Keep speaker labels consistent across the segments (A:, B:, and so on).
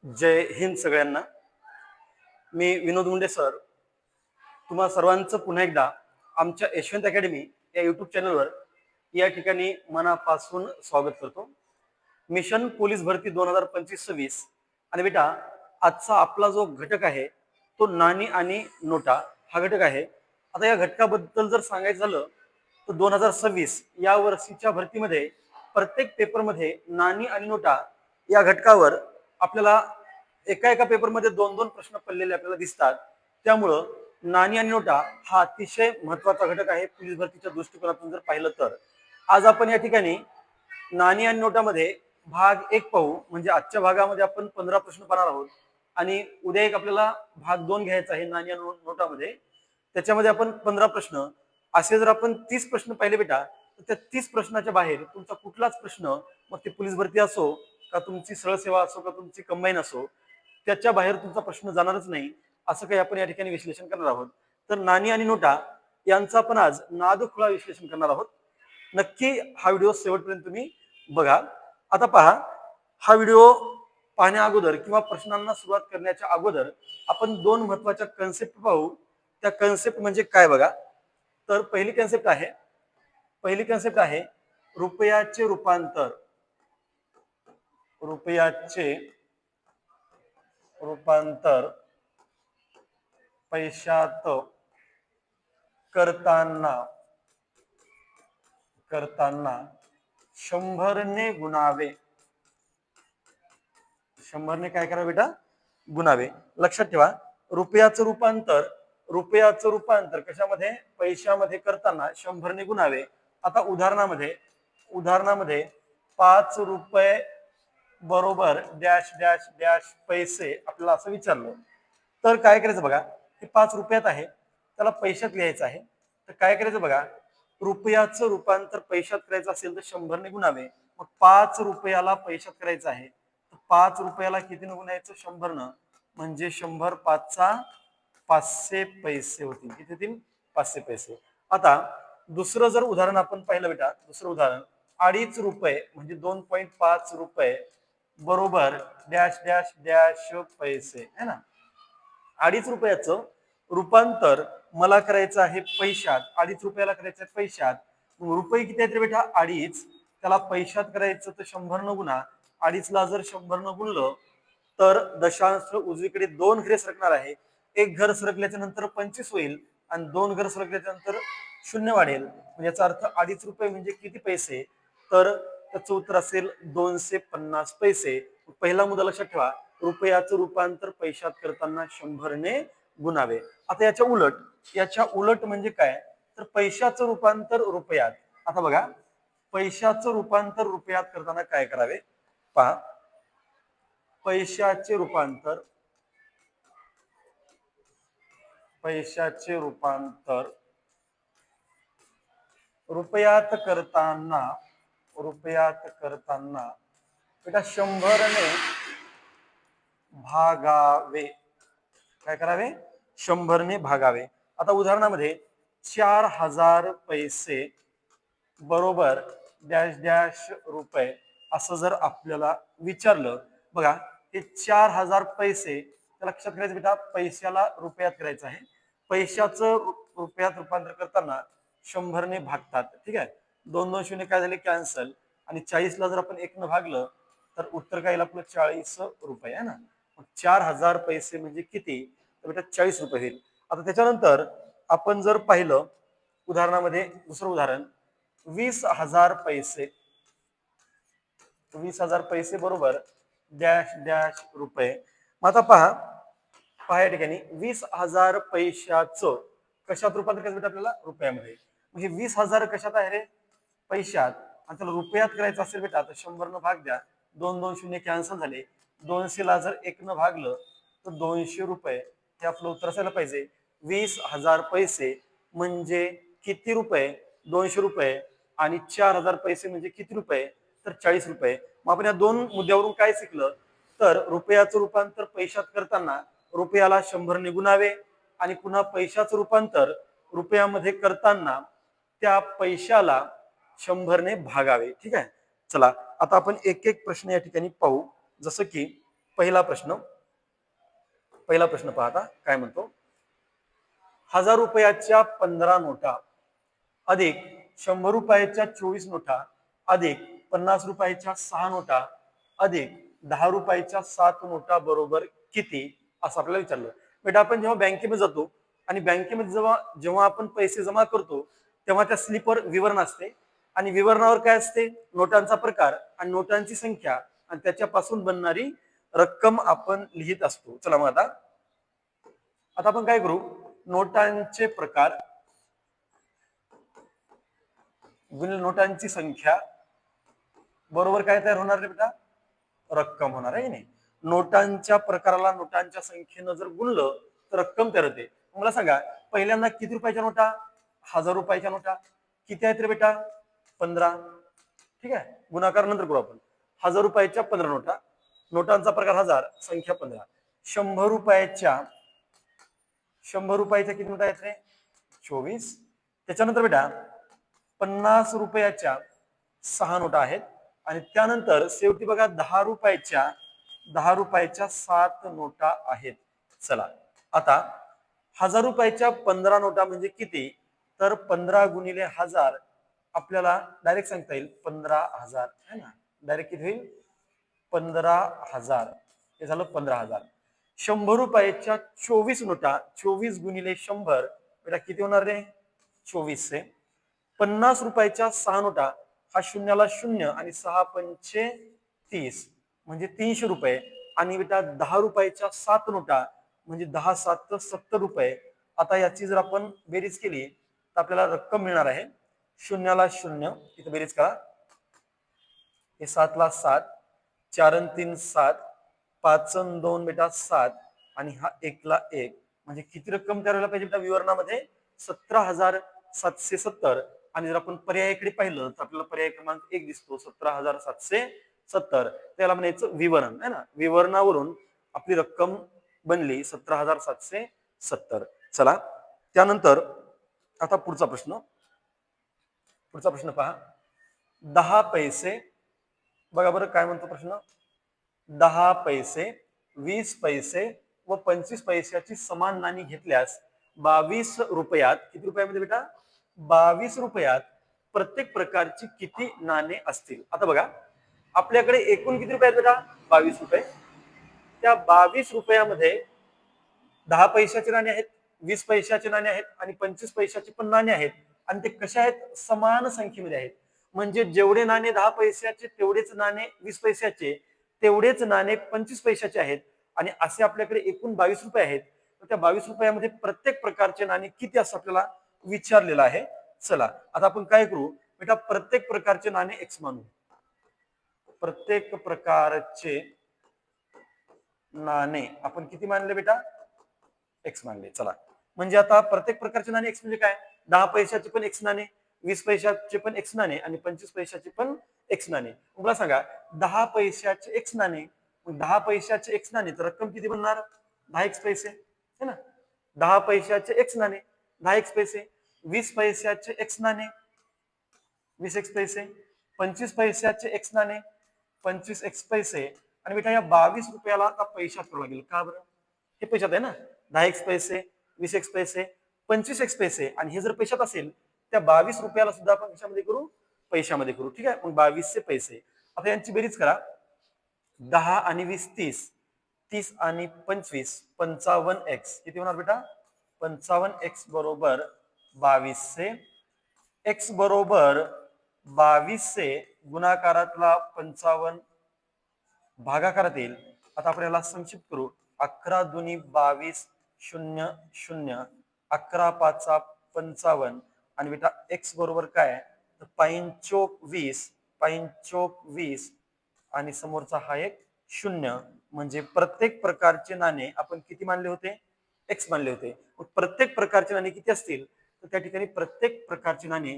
A: जय हिंद सगळ्यांना. मी विनोद मुंडे सर तुम्हा सर्वांचं पुन्हा एकदा आमच्या यशवंत अकॅडमी या यूट्यूब चॅनलवर या ठिकाणी मनापासून स्वागत करतो. मिशन पोलीस भरती 2025-26 आणि बेटा आजचा आपला जो घटक आहे तो नाणी आणि नोटा हा घटक आहे. आता या घटकाबद्दल जर सांगायचं झालं तर 2026 या वर्षीच्या भरतीमध्ये प्रत्येक पेपरमध्ये नाणी आणि नोटा या घटकावर आपल्याला एका एका पेपरमध्ये दोन दोन प्रश्न पडलेले आपल्याला दिसतात. त्यामुळं नाणी आणि नोटा हा अतिशय महत्वाचा घटक आहे पोलीस भरतीच्या दृष्टिकोनातून जर पाहिलं तर. आज आपण या ठिकाणी नाणी आणि नोटामध्ये भाग 1 पाहू. म्हणजे आजच्या भागामध्ये आपण 15 प्रश्न पाहणार आहोत आणि उद्या एक आपल्याला भाग 2 घ्यायचा आहे नाणी आणि नोटामध्ये. त्याच्यामध्ये आपण 15 प्रश्न असे जर आपण 30 प्रश्न पाहिले बेटा तर त्या 30 प्रश्नाच्या बाहेर तुमचा कुठलाच प्रश्न, मग ते पोलीस भरती असो का तुमची सरळ सेवा असो का तुमची कंबाईन असो, त्याच्या बाहेर तुमचा प्रश्न जाणारच नाही असं काही आपण या ठिकाणी विश्लेषण करणार आहोत. तर नाणी आणि नोटा यांचा आपण आज नादखुळा विश्लेषण करणार आहोत. नक्की हा व्हिडिओ शेवटपर्यंत तुम्ही बघा. आता पहा, हा व्हिडिओ पाहण्या अगोदर किंवा प्रश्नांना सुरुवात करण्याच्या अगोदर आपण दोन महत्वाच्या कन्सेप्ट पाहू. त्या कन्सेप्ट म्हणजे काय बघा. तर पहिली कन्सेप्ट आहे रुपयाचे रूपांतर. रुपयाचे रूपांतर पैशात करताना 100ने गुणावे. 100ने काय करा बेटा? गुणावे. लक्षात ठेवा, रुपयाचं रूपांतर कशामध्ये? पैशामध्ये करताना 100ने गुणावे. आता उदाहरणामध्ये 5 रुपये बरोबर डॅश डॅश डॅश पैसे आपल्याला असं विचारलं तर काय करायचं बघा. हे 5 रुपयात आहे, त्याला पैशात लिहायचं आहे. तर काय करायचं बघा, रुपयाचं रूपांतर पैशात करायचं असेल तर 100ने गुणावे. मग 5 रुपयाला पैशात करायचं आहे तर 5 रुपयाला कितीने गुणायचं? 100न. म्हणजे 100 5चा 500 पैसे होतील. किती होतील? 500 पैसे. आता दुसरं जर उदाहरण आपण पाहिलं बेटा, दुसरं उदाहरण 2.5 रुपये म्हणजे 2.5 रुपये बरोबर डॅश डॅश डॅश पैसे है ना. 2.5 रुपयाचं रूपांतर मला करायचं आहे पैशात. 2.5 रुपयाला करायचं आहे पैशात. रुपये किती आहेत रे बेटा? 2.5. त्याला पैशात करायचं तर 100न गुणा. 2.5 ला जर 100न गुणलं तर दशांश उजवीकडे 2 घरे सरकणार आहे. एक घर सरकल्याच्या नंतर 25 होईल आणि 2 घर सरकल्याच्या नंतर 0 वाढेल. म्हणजे याचा अर्थ 2.5 रुपये म्हणजे किती पैसे? तर त्याचं उत्तर असेल 250 पैसे. पहिला मुद्दा लक्षात ठेवा, रुपयाचं रूपांतर पैशात करताना 100ने गुणावे. आता याच्या उलट म्हणजे काय? तर पैशाचं रूपांतर रुपयात. आता बघा, पैशाचं रूपांतर रुपयात करताना काय करावे पहा. पैशाचे रूपांतर रुपयात करताना बेटा 100ने भागावे. काय करावे? 100ने भागावे. आता उदाहरणामध्ये 4000 पैसे बरोबर डॅश डॅश रुपये असं जर आपल्याला विचारलं बघा, हे 4000 पैसे लक्षात करायचं बेटा, पैशाला रुपयात करायचं आहे. पैशाचं रुपयात रूपांतर करताना 100ने भागतात. ठीक आहे. 2 शून्य काय झाले? कॅन्सल. आणि 40 ला जर आपण 1 न भागलं तर उत्तर काय येईल आपलं? 40 रुपये आहे ना. 4000 पैसे म्हणजे किती? तर बेटा 40 रुपये होईल. आता त्याच्यानंतर आपण जर पाहिलं उदाहरणामध्ये दुसरं उदाहरण 20,000 पैसे. 20,000 पैसे बरोबर डॅश डॅश रुपये. मग आता पहा या ठिकाणी 20,000 पैशाचं कशात रूपांतर करायचं बेटा आपल्याला? रुपयामध्ये. म्हणजे 20,000 कशात आहे रे? पैशात. आणि त्याला रुपयात करायचं असेल बेटा तर 100 भाग द्या. 2 शून्य कॅन्सल झाले. 200 ला जर 1 न भागलं तर 200 रुपये हे आपलं उत्तर असायला पाहिजे. 20,000 पैसे म्हणजे किती रुपये? 200 रुपये. आणि 4000 पैसे म्हणजे किती रुपये? तर 40 रुपये. मग आपण या दोन मुद्द्यावरून काय शिकलं? तर रुपयाचं रूपांतर पैशात करताना रुपयाला 100ने गुणावे आणि पुन्हा पैशाचं रूपांतर रुपयामध्ये करताना त्या पैशाला 100ने भागावे. ठीक आहे. चला आता आपण एक एक प्रश्न या ठिकाणी पाहू. जसं की पहिला प्रश्न पहा आता काय म्हणतो. 1000 रुपयाच्या 15 नोटा अधिक 100 रुपयाच्या 24 नोटा अधिक 50 रुपयाच्या 6 नोटा अधिक 10 रुपयाच्या 7 नोटा बरोबर किती, असं आपल्याला विचारलं. बेटा आपण जेव्हा बँकेमध्ये जातो आणि बँकेमध्ये जेव्हा आपण पैसे जमा करतो तेव्हा त्या स्लिपवर विवरण असते आणि विवरणावर काय असते, नोटांचा प्रकार आणि नोटांची संख्या आणि त्याच्यापासून बनणारी रक्कम आपण लिहित असतो. चला मग आता आपण काय करू, नोटांचे प्रकार गुणिले नोटांची संख्या बरोबर काय तयार होणार रे बेटा, रक्कम होणार आहे नाही. नोटांच्या प्रकाराला नोटांच्या संख्येनं जर गुणलं तर रक्कम तयार होते. मला सांगा पहिल्यांदा किती रुपयाच्या नोटा, 1000 रुपयाच्या नोटा किती आहेत रे बेटा, 15. ठीक आहे, गुणाकार नंतर करू आपण. 1000 रुपयाच्या 15 नोटा, नोटांचा प्रकार 1000, संख्या 15. 100 रुपयाच्या किती नोटा आहेत रे, 24. त्याच्यानंतर बेटा 50 रुपयाच्या 6 नोटा आहेत आणि त्यानंतर शेवटी बघा 10 रुपयाच्या 7 नोटा आहेत. चला आता 1000 रुपयाच्या 15 नोटा म्हणजे किती, तर 15 गुणिले 1000 आपल्याला डायरेक्ट सांगता येईल 15,000 है ना. डायरेक्ट किती होईल, 15,000. हे झालं 15,000. 100 रुपयाच्या 24 नोटा, 24 गुणिले 100 बेटा किती होणार रे, 2400. 50 रुपयाच्या 6 नोटा, हा शून्याला 0 आणि 6 पंचे 30 म्हणजे 300 रुपये. आणि बेटा 10 रुपयाच्या 7 नोटा म्हणजे 10 7 70 रुपये. आता याची जर आपण बेरीज केली तर आपल्याला रक्कम मिळणार आहे, शून्याला 0 इथे बेरीज करा, हे 7 ला 7, 4 आणि 3 7, 5 आणि 2 बेटा 7 आणि हा 1 ला 1 म्हणजे किती रक्कम तयार व्हायला पाहिजे बेटा विवरणामध्ये, 17,770. आणि जर आपण पर्यायाकडे पाहिलं तर आपल्याला पर्याय क्रमांक 1 दिसतो, 17,770. त्याला म्हणायचं विवरण आहे ना. विवरणावरून आपली रक्कम बनली 17,770. चला त्यानंतर आता पुढचा प्रश्न पहा. 10 पैसे, बघा बरं काय म्हणतो प्रश्न. 10 पैसे, 20 पैसे व 25 पैशाची समान नाणी घेतल्यास 22 रुपयात, किती रुपयामध्ये बेटा, 22 रुपयात प्रत्येक प्रकारची किती नाणे असतील. आता बघा आपल्याकडे एकूण किती रुपये आहेत बेटा, 22 रुपये. त्या 22 रुपयामध्ये 10 पैशाचे नाणे आहेत, 20 पैशाचे नाणे आहेत आणि 25 पैशाचे पण नाणे आहेत. आणि ते कशा आहेत, समान संख्येमध्ये आहेत. म्हणजे जेवढे नाणे 10 पैशाचे तेवढेच नाणे 20 पैशाचे, तेवढेच नाणे 25 पैशाचे आहेत. आणि असे आपल्याकडे एकूण 22 रुपये आहेत. तर त्या 22 रुपयामध्ये प्रत्येक प्रकारचे नाणे किती असं आपल्याला विचारलेलं आहे. चला आता आपण काय करू बेटा, प्रत्येक प्रकारचे नाणे एक्स मानू. प्रत्येक प्रकारचे नाणे आपण किती मानले बेटा, एक्स मानले. चला म्हणजे आता प्रत्येक प्रकारचे नाणे एक्स म्हणजे काय, 10 पैशाचे पण एक्स नाणे, 20 पैशाचे पण एक्स नाणे आणि 25 पैशाचे पण एक्स नाणे. मला सांगा 10 पैशाचे एक्स नाणे, 10 पैशाचे एक्स नाणे तर रक्कम किती बनणार, 10 एक्स पैसे है ना. 10 पैशाचे एक्स नाणे 10 एक्स पैसे, 20 पैशाचे एक्स नाणे 20 एक्स पैसे, 25 पैशाचे एक्स नाणे 25 एक्स पैसे. आणि बेटा या 22 रुपयाला आता पैशात करावं लागेल. का बरं, हे पैशात आहे ना. 10 एक्स पैसे, 20 एक्स पैसे, 25 एक्स पैसे आणि हे जर पैशात असेल त्या 22 रुपयाला सुद्धा आपण कशामध्ये करू, पैशामध्ये करू. ठीक आहे, मग 22 पैसे. आता यांची बेरीज करा. 10 आणि 20 30, 30 आणि 25 55 एक्स, किती होणार बेटा, 55 एक्स बरोबर 2200. एक्स बरोबर 2200 गुणाकारातला 55 भागाकारात येईल. आता आपण याला संक्षिप्त करू. 11 दुनी 22 0 0, 11 5 55 आणि बेटा एक्स बरोबर काय, तर 5 चोक 20 आणि समोरचा हा एक 0. म्हणजे प्रत्येक प्रकारचे नाणे आपण किती मानले होते, एक्स मानले होते. प्रत्येक प्रकारचे नाणे किती असतील, तर त्या ठिकाणी प्रत्येक प्रकारचे नाणे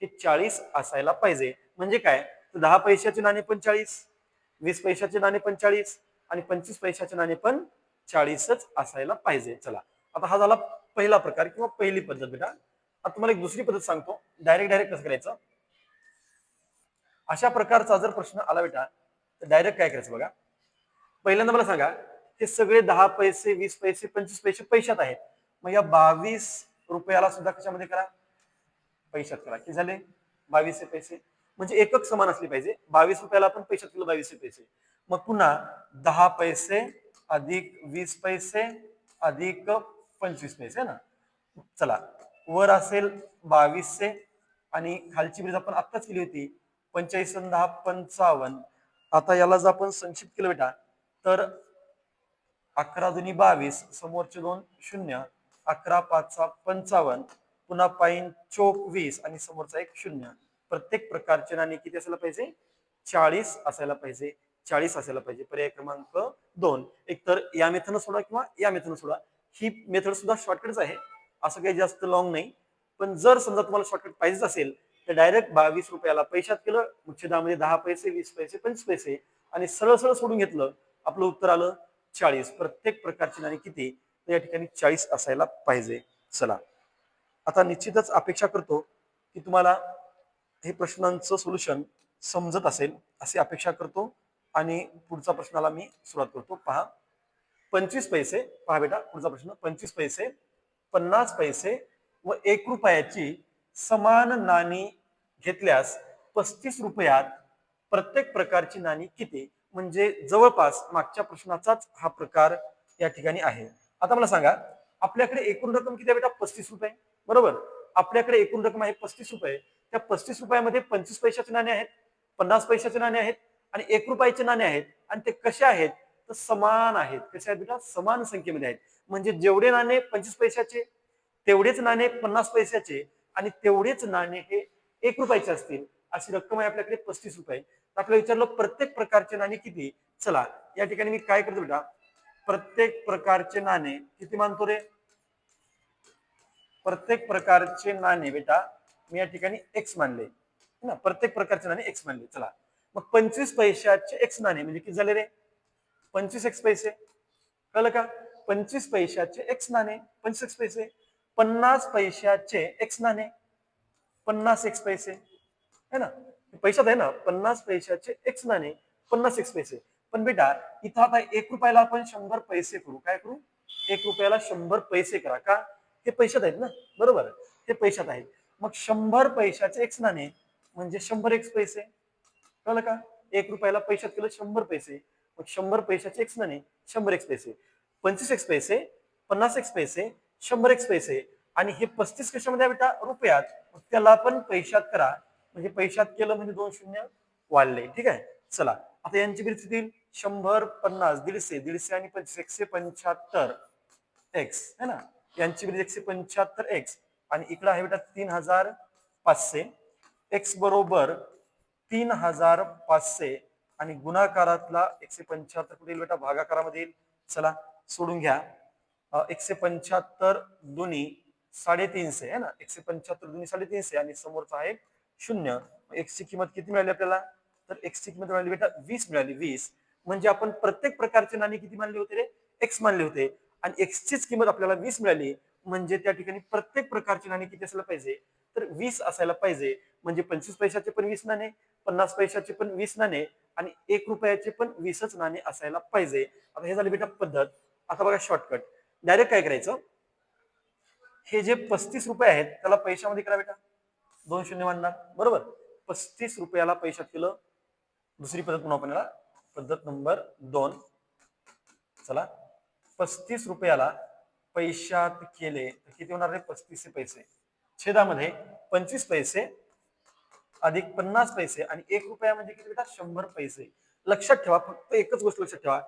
A: हे 40 असायला पाहिजे. म्हणजे काय, 10 पैशाचे नाणे पण 40, 20 पैशाचे नाणे पण 40 आणि 25 पैशाचे नाणे पण 40च असायला पाहिजे. चला आता हा झाला पहिला प्रकार किंवा पहिली पद्धत. बेटा आता तुम्हाला एक दुसरी पद्धत सांगतो, डायरेक्ट कसं करायचं. अशा प्रकारचा जर प्रश्न आला बेटा तर डायरेक्ट काय करायचं बघा. पहिल्यांदा मला सांगा, हे सगळे 10 पैसे, 20 पैसे, 25 पैसे पैशात आहेत. मग या 22 रुपयाला सुद्धा कशामध्ये करा, पैशात करा. किती झाले, 22 पैसे. म्हणजे एकक समान असली पाहिजे. 22 रुपयाला आपण पैशात केलं 22 पैसे. मग पुन्हा 10 पैसे अधिक 20 पैसे अधिक 25 पैसे ना. चला, वर असेल 2200 आणि खालची बेरीज आपण आत्ताच केली होती 45 आणि 10 55. आता याला जर आपण संक्षिप्त केलं बेटा तर 11 दुनी 22, समोरचे दोन शून्य, 11 5 55, पुन्हा पाईन चोक 20 आणि समोरचा एक शून्य. प्रत्येक प्रकारचे नाणे किती असायला पाहिजे, 40 असायला पाहिजे. 40 असायला पाहिजे. पर्याय क्रमांक 2. एकतर या मेथडनं सोडा किंवा या मेथडनं सोडा. ही मेथड सुद्धा शॉर्टकटच आहे, असं काही जास्त लॉंग नाही. पण जर समजा तुम्हाला शॉर्टकट पाहिजेच असेल तर डायरेक्ट 22 रुपयाला पैशात केलं, छेदामध्ये 10 पैसे, 20 पैसे, 25 पैसे आणि सरळ सरळ सोडून घेतलं, आपलं उत्तर आलं 40. प्रत्येक प्रकारची नाणी किती, तर या ठिकाणी 40 असायला पाहिजे. चला, आता निश्चितच अपेक्षा करतो की तुम्हाला हे प्रश्नांचं सोल्युशन समजत असेल अशी अपेक्षा करतो आणि पुढचा प्रश्नाला मी सुरुवात करतो. पहा, 25 पैसे. पहा बेटा, पुढचा प्रश्न. 25 पैसे, 50 पैसे व 1 रुपयाची समान नाणी घेतल्यास 35 रुपयात प्रत्येक प्रकारची नाणी किती. म्हणजे जवळपास मागच्या प्रश्नाचाच हा प्रकार या ठिकाणी आहे. आता मला सांगा, आपल्याकडे एकूण रक्कम किती आहे बेटा, 35 रुपये. बरोबर, आपल्याकडे एकूण रक्कम आहे 35 रुपये. त्या 35 रुपयामध्ये 25 पैशाचे नाणे आहेत, 50 पैशाचे नाणे आहेत आणि 1 रुपयाचे नाणे आहेत. आणि ते कसे आहेत, तर समान आहेत. कसे आहेत बेटा, समान संख्येमध्ये आहेत. म्हणजे जेवढे नाणे 25 पैशाचे, तेवढेच नाणे 50 पैशाचे आणि तेवढेच नाणे हे 1 रुपयाचे असतील. अशी रक्कम आहे आपल्याकडे 35 रुपये. आपल्याला विचारलं प्रत्येक प्रकारचे नाणे किती. चला, या ठिकाणी मी काय करतो बेटा, प्रत्येक प्रकारचे नाणे किती मानतो रे, प्रत्येक प्रकारचे नाणे बेटा मी या ठिकाणी एक्स मानले ना. प्रत्येक प्रकारचे नाणे एक्स मानले. चला, मग 25 पैशाचे एक्स नाणे म्हणजे किती झाले रे, 25 एक्स पैसे. कळलं का, 25 पैशाचे एक्स नाणे 25 एक्स पैसे. 50 पैशाचे एक्स नाणे 50 एक्स पैसे है ना, पैशात आहे ना. 50 पैशाचे एक्स नाणे 50 एक्स पैसे. पण बेटा इथं आता 1 रुपयाला आपण 100 पैसे करू. काय करू, 1 रुपयाला 100 पैसे करा. का, हे पैशात आहेत ना. बरोबर, हे पैशात आहेत. मग 100 पैशाचे एक्स नाणे म्हणजे 100 एक्स पैसे. कळलं का, 1 रुपयाला पैशात केलं 100 पैसे. मग 100 पैशाचे एक्स नाणे 100 एक्स पैसे. 25 एक्स पैसे, 50 एक्स पैसे, 100 एक्स पैसे. आणि हे 35 कशामध्ये आहे बेटा, रुपयात. त्याला पण पैशात करा. म्हणजे पैशात केलं म्हणजे 2 शून्य वाढले. ठीक आहे. चला, आता यांची बेरीज येईल 100, 50, 150, 150 आणि 25, 175 एक्स है ना. यांची बेरीज 175 एक्स आणि इकडे आहे बेटा 3500 एक्स बरोबर 3500 आणि गुणाकारातला 175 कुठे येईल बेटा, भागाकारामध्ये येईल. चला, सोडून घ्या. 175 दुनी 350 है ना. 175 दुनी 350 आणि समोरचा आहे शून्य. एक्स ची किंमत किती मिळाली आपल्याला, तर एक्स ची किंमत मिळाली बेटा 20 मिळाली. 20 म्हणजे आपण प्रत्येक प्रकारचे नाणे किती मानले होते रे, एक्स मानले होते. आणि एक्स चीच किंमत आपल्याला 20 मिळाली. म्हणजे त्या ठिकाणी प्रत्येक प्रकारचे नाणे किती असायला पाहिजे, तर 20 असायला पाहिजे. म्हणजे 25 पैशाचे पण 20 नाणे, 50 पैशाचे पण 20 नाणे आणि 1 रुपयाचे पण 20च नाणे असायला पाहिजे. आता हे झाले बेटा पद्धत. आता बघा शॉर्टकट, डायरेक्ट काय करायचं, हे जे 35 रुपये आहेत त्याला पैशामध्ये करा बेटा, 2 शून्य मानणार. बरोबर, 35 रुपयाला पैशात केलं. दुसरी पद्धत म्हणून आपण याला पद्धत नंबर 2. चला, 35 रुपयाला पैशात केले तर किती होणार रे, 35 पैसे. छेदामध्ये 25 पैसे अधिक 50 पैसे आणि 1 रुपया म्हणजे किती बेटा, 100 पैसे. लक्षात ठेवा, फक्त एकच गोष्ट लक्षात ठेवा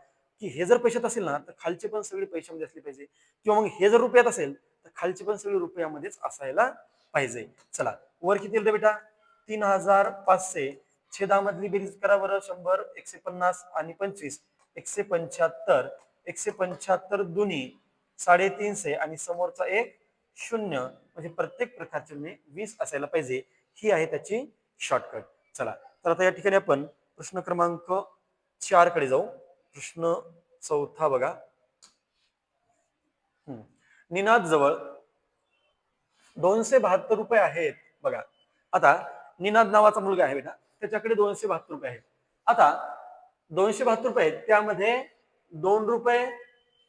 A: की हे जर पैशात असेल ना तर खालचे पण सगळे पैशामध्ये असले पाहिजे, किंवा मग हे जर रुपयात असेल तर खालचे पण सगळे रुपयामध्येच असायला पाहिजे. चला, वर किती येईल बेटा, 3500. छेदामधली बेरीज करा बरं, 100, 150 आणि 25, 175. 175 दुनी 350 आणि समोरचा एक शून्य. म्हणजे प्रत्येक प्रकारचे 20 असायला पाहिजे. ही आहे त्याची शॉर्टकट. चला, तर आता या ठिकाणी आपण प्रश्न क्रमांक 4 कडे जाऊ. प्रश्न चौथा बघा. निनाद जवळ 272 रुपये आहेत. बघा, आता निनाद नावाचा मुलगा आहे बेटा, त्याच्याकडे 272 रुपये आहेत. आता 272 रुपये आहेत, त्यामध्ये ₹2,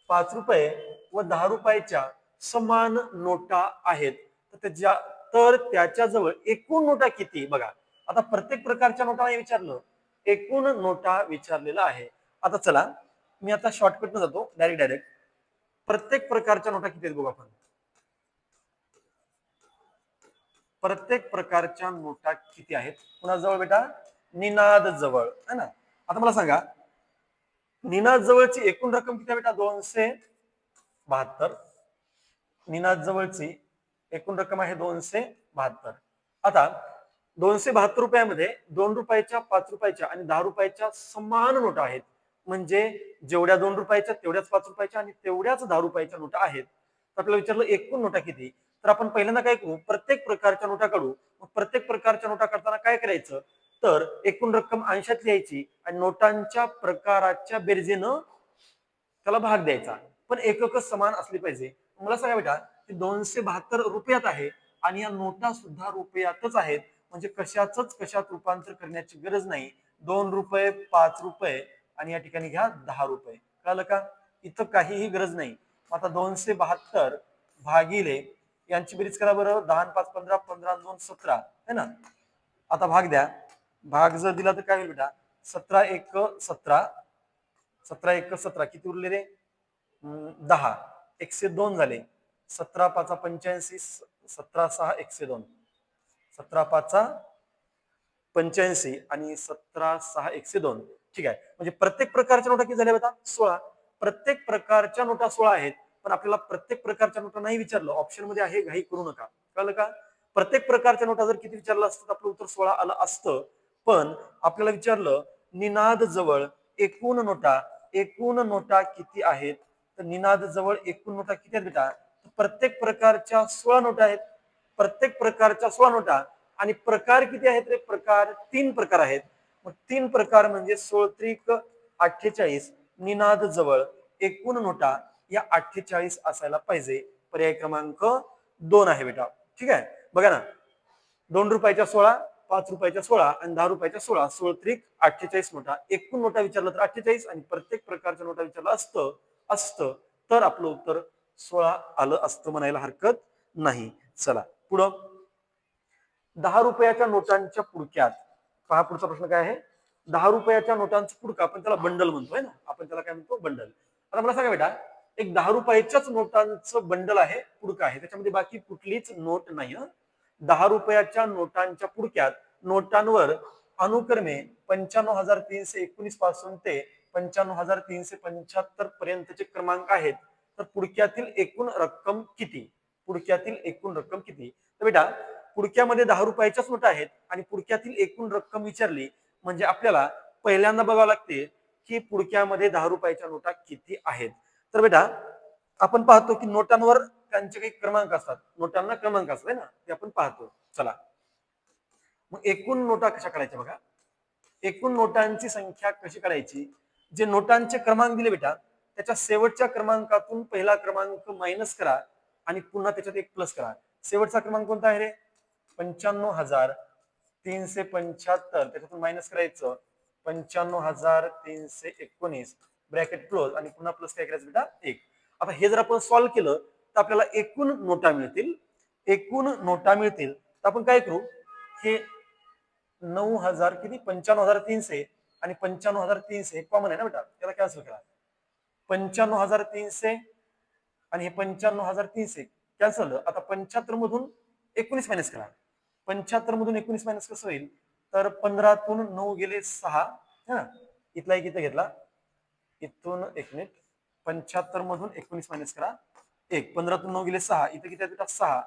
A: ₹5 व ₹10 समान नोटा आहेत. तर त्याच्याजवळ एकूण नोटा किती बघा. आता प्रत्येक प्रकारच्या नोटा नाही विचारलं, एकूण नोटा विचारलेला आहे. आता चला मी आता शॉर्टकट न जातो, डायरेक्ट प्रत्येक प्रकारच्या नोटा किती आहेत बघू आपण. प्रत्येक प्रकारच्या नोटा किती आहेत कुणाजवळ बेटा? निनाद जवळ है ना. आता मला सांगा निनाद जवळची एकूण रक्कम किती आहे बेटा? 272. निनाद जवळची एकूण रक्कम आहे 272. आता 272 रुपयामध्ये ₹2, ₹5 आणि ₹10 समान नोटा आहेत. म्हणजे जेवढ्या ₹2 तेवढ्याच ₹5 आणि तेवढ्याच ₹10 नोटा आहेत. तर आपल्याला विचारलं एकूण नोटा किती. तर आपण पहिल्यांदा काय करू, प्रत्येक प्रकारच्या नोटा काढू. प्रत्येक प्रकारच्या नोटा काढताना काय करायचं, तर एकूण रक्कम अंशात लिहायची आणि नोटांच्या प्रकाराच्या बेरजेनं त्याला भाग द्यायचा. पण एकक समान असली पाहिजे. मला सांगा बेटा, 272 रुपयात आहे आणि या नोटा सुद्धा रुपयातच आहेत. म्हणजे कशात रूपांतर करण्याची गरज नाही. ₹2, ₹5 आणि या ठिकाणी घ्या ₹10. कळलं का? इथं काहीही गरज नाही. आता 272 भागिले यांची बेरीज करा बरं. 10 आणि 5 15, 15 आणि 2 17 है ना. आता भाग द्या. भाग जर दिला तर काय होईल बेटा? 17 1 17, 17 1 17 किती उरले रे? 10. 102 झाले. 17 5 85, 17 6 102, 17 5 85 आणि 17 6 102. ठीक आहे. म्हणजे प्रत्येक प्रकारच्या नोटा किती झाल्या बेटा? 16. प्रत्येक प्रकारच्या नोटा 16 आहेत. पण आपल्याला प्रत्येक प्रकारच्या नोटा नाही विचारलं, ऑप्शन मध्ये आहे, घाई करू नका. कळलं का? प्रत्येक प्रकारच्या नोटा जर किती विचारलं असतं तर आपलं उत्तर 16 आलं असतं. पण आपल्याला विचारलं निनाद जवळ एकूण नोटा किती आहेत. तर निनाद जवळ एकूण नोटा किती आहेत बेटा? प्रत्येक प्रकारच्या 16 नोटा आहेत. प्रत्येक प्रकारच्या 16 नोटा आणि प्रकार किती आहेत रे? प्रकार 3 प्रकार आहेत. मग 3 प्रकार म्हणजे 16 48. निनाद जवळ एकूण नोटा या 48 असायला पाहिजे. पर्याय क्रमांक 2 आहे बेटा. ठीक आहे. बघा ना, ₹2 16, ₹5 16 आणि ₹10 16, 16 48 नोटा. एकूण नोटा विचारलं तर 48 आणि प्रत्येक प्रकारच्या नोटा विचारलं असतं तर आपलं उत्तर 16 आलं असतं म्हणायला हरकत नाही. चला पुढं. ₹10 नोटांच्या पुडक्यात पहा पुढचा प्रश्न काय आहे. ₹10 नोटांचं पुडकं आपण त्याला बंडल म्हणतोय ना, आपण त्याला काय म्हणतो? बंडल. आता मला सांगा बेटा, एक ₹10च्याच नोटांचं बंडल आहे, पुडकं आहे, त्याच्यामध्ये बाकी कुठलीच नोट नाही. ₹10 नोटांच्या पुडक्यात नोटांवर अनुक्रमे 95,319 पासून ते 95,375 पर्यंतचे क्रमांक आहेत. तर पुडक्यातील एकूण रक्कम किती? तर बेटा पुडक्यामध्ये ₹10च्याच नोटा आहेत आणि पुडक्यातील एकूण रक्कम विचारली म्हणजे आपल्याला पहिल्यांदा बघावं लागते की पुडक्यामध्ये ₹10च्या नोटा किती आहेत. तर बेटा आपण पाहतो की नोटांवर त्यांचे काही क्रमांक असतात, नोटांना क्रमांक असतात ना, ते आपण पाहतो. चला मग एकूण नोटा कशा काढायच्या बघा. एकूण नोटांची संख्या कशी काढायची? जे नोटांचे क्रमांक दिले बेटा त्याच्या शेवटच्या क्रमांकातून पहिला क्रमांक मायनस करा आणि पुन्हा त्याच्यात एक प्लस करा. शेवटचा क्रमांक कोणता आहे रे? 95,375. त्याच्यातून मायनस करायचं 95,319 ब्रॅकेट क्लोज आणि पुन्हा प्लस काय करायचं बेटा? 1. आता हे जर आपण सॉल्व्ह केलं तर आपल्याला एकूण नोटा मिळतील. तर आपण काय करू, हे 9,000 किती 95,300 आणि 95,300 कॉमन आहे ना बेटा, त्याला कॅन्सल करा. 95,300 आणि हे 95,300 कॅन्सल. आता 75 मधून 19 मायनस करा. 75 मधून 19 मायनस कसं होईल? तर 15तून 9 गेले 6. इथला एक इथे घेतला, इथून 1 मिनिट. 75 मधून 19 मायनस करा 1. 15तून 9 गेले 6. इथे किती बेटा? 6.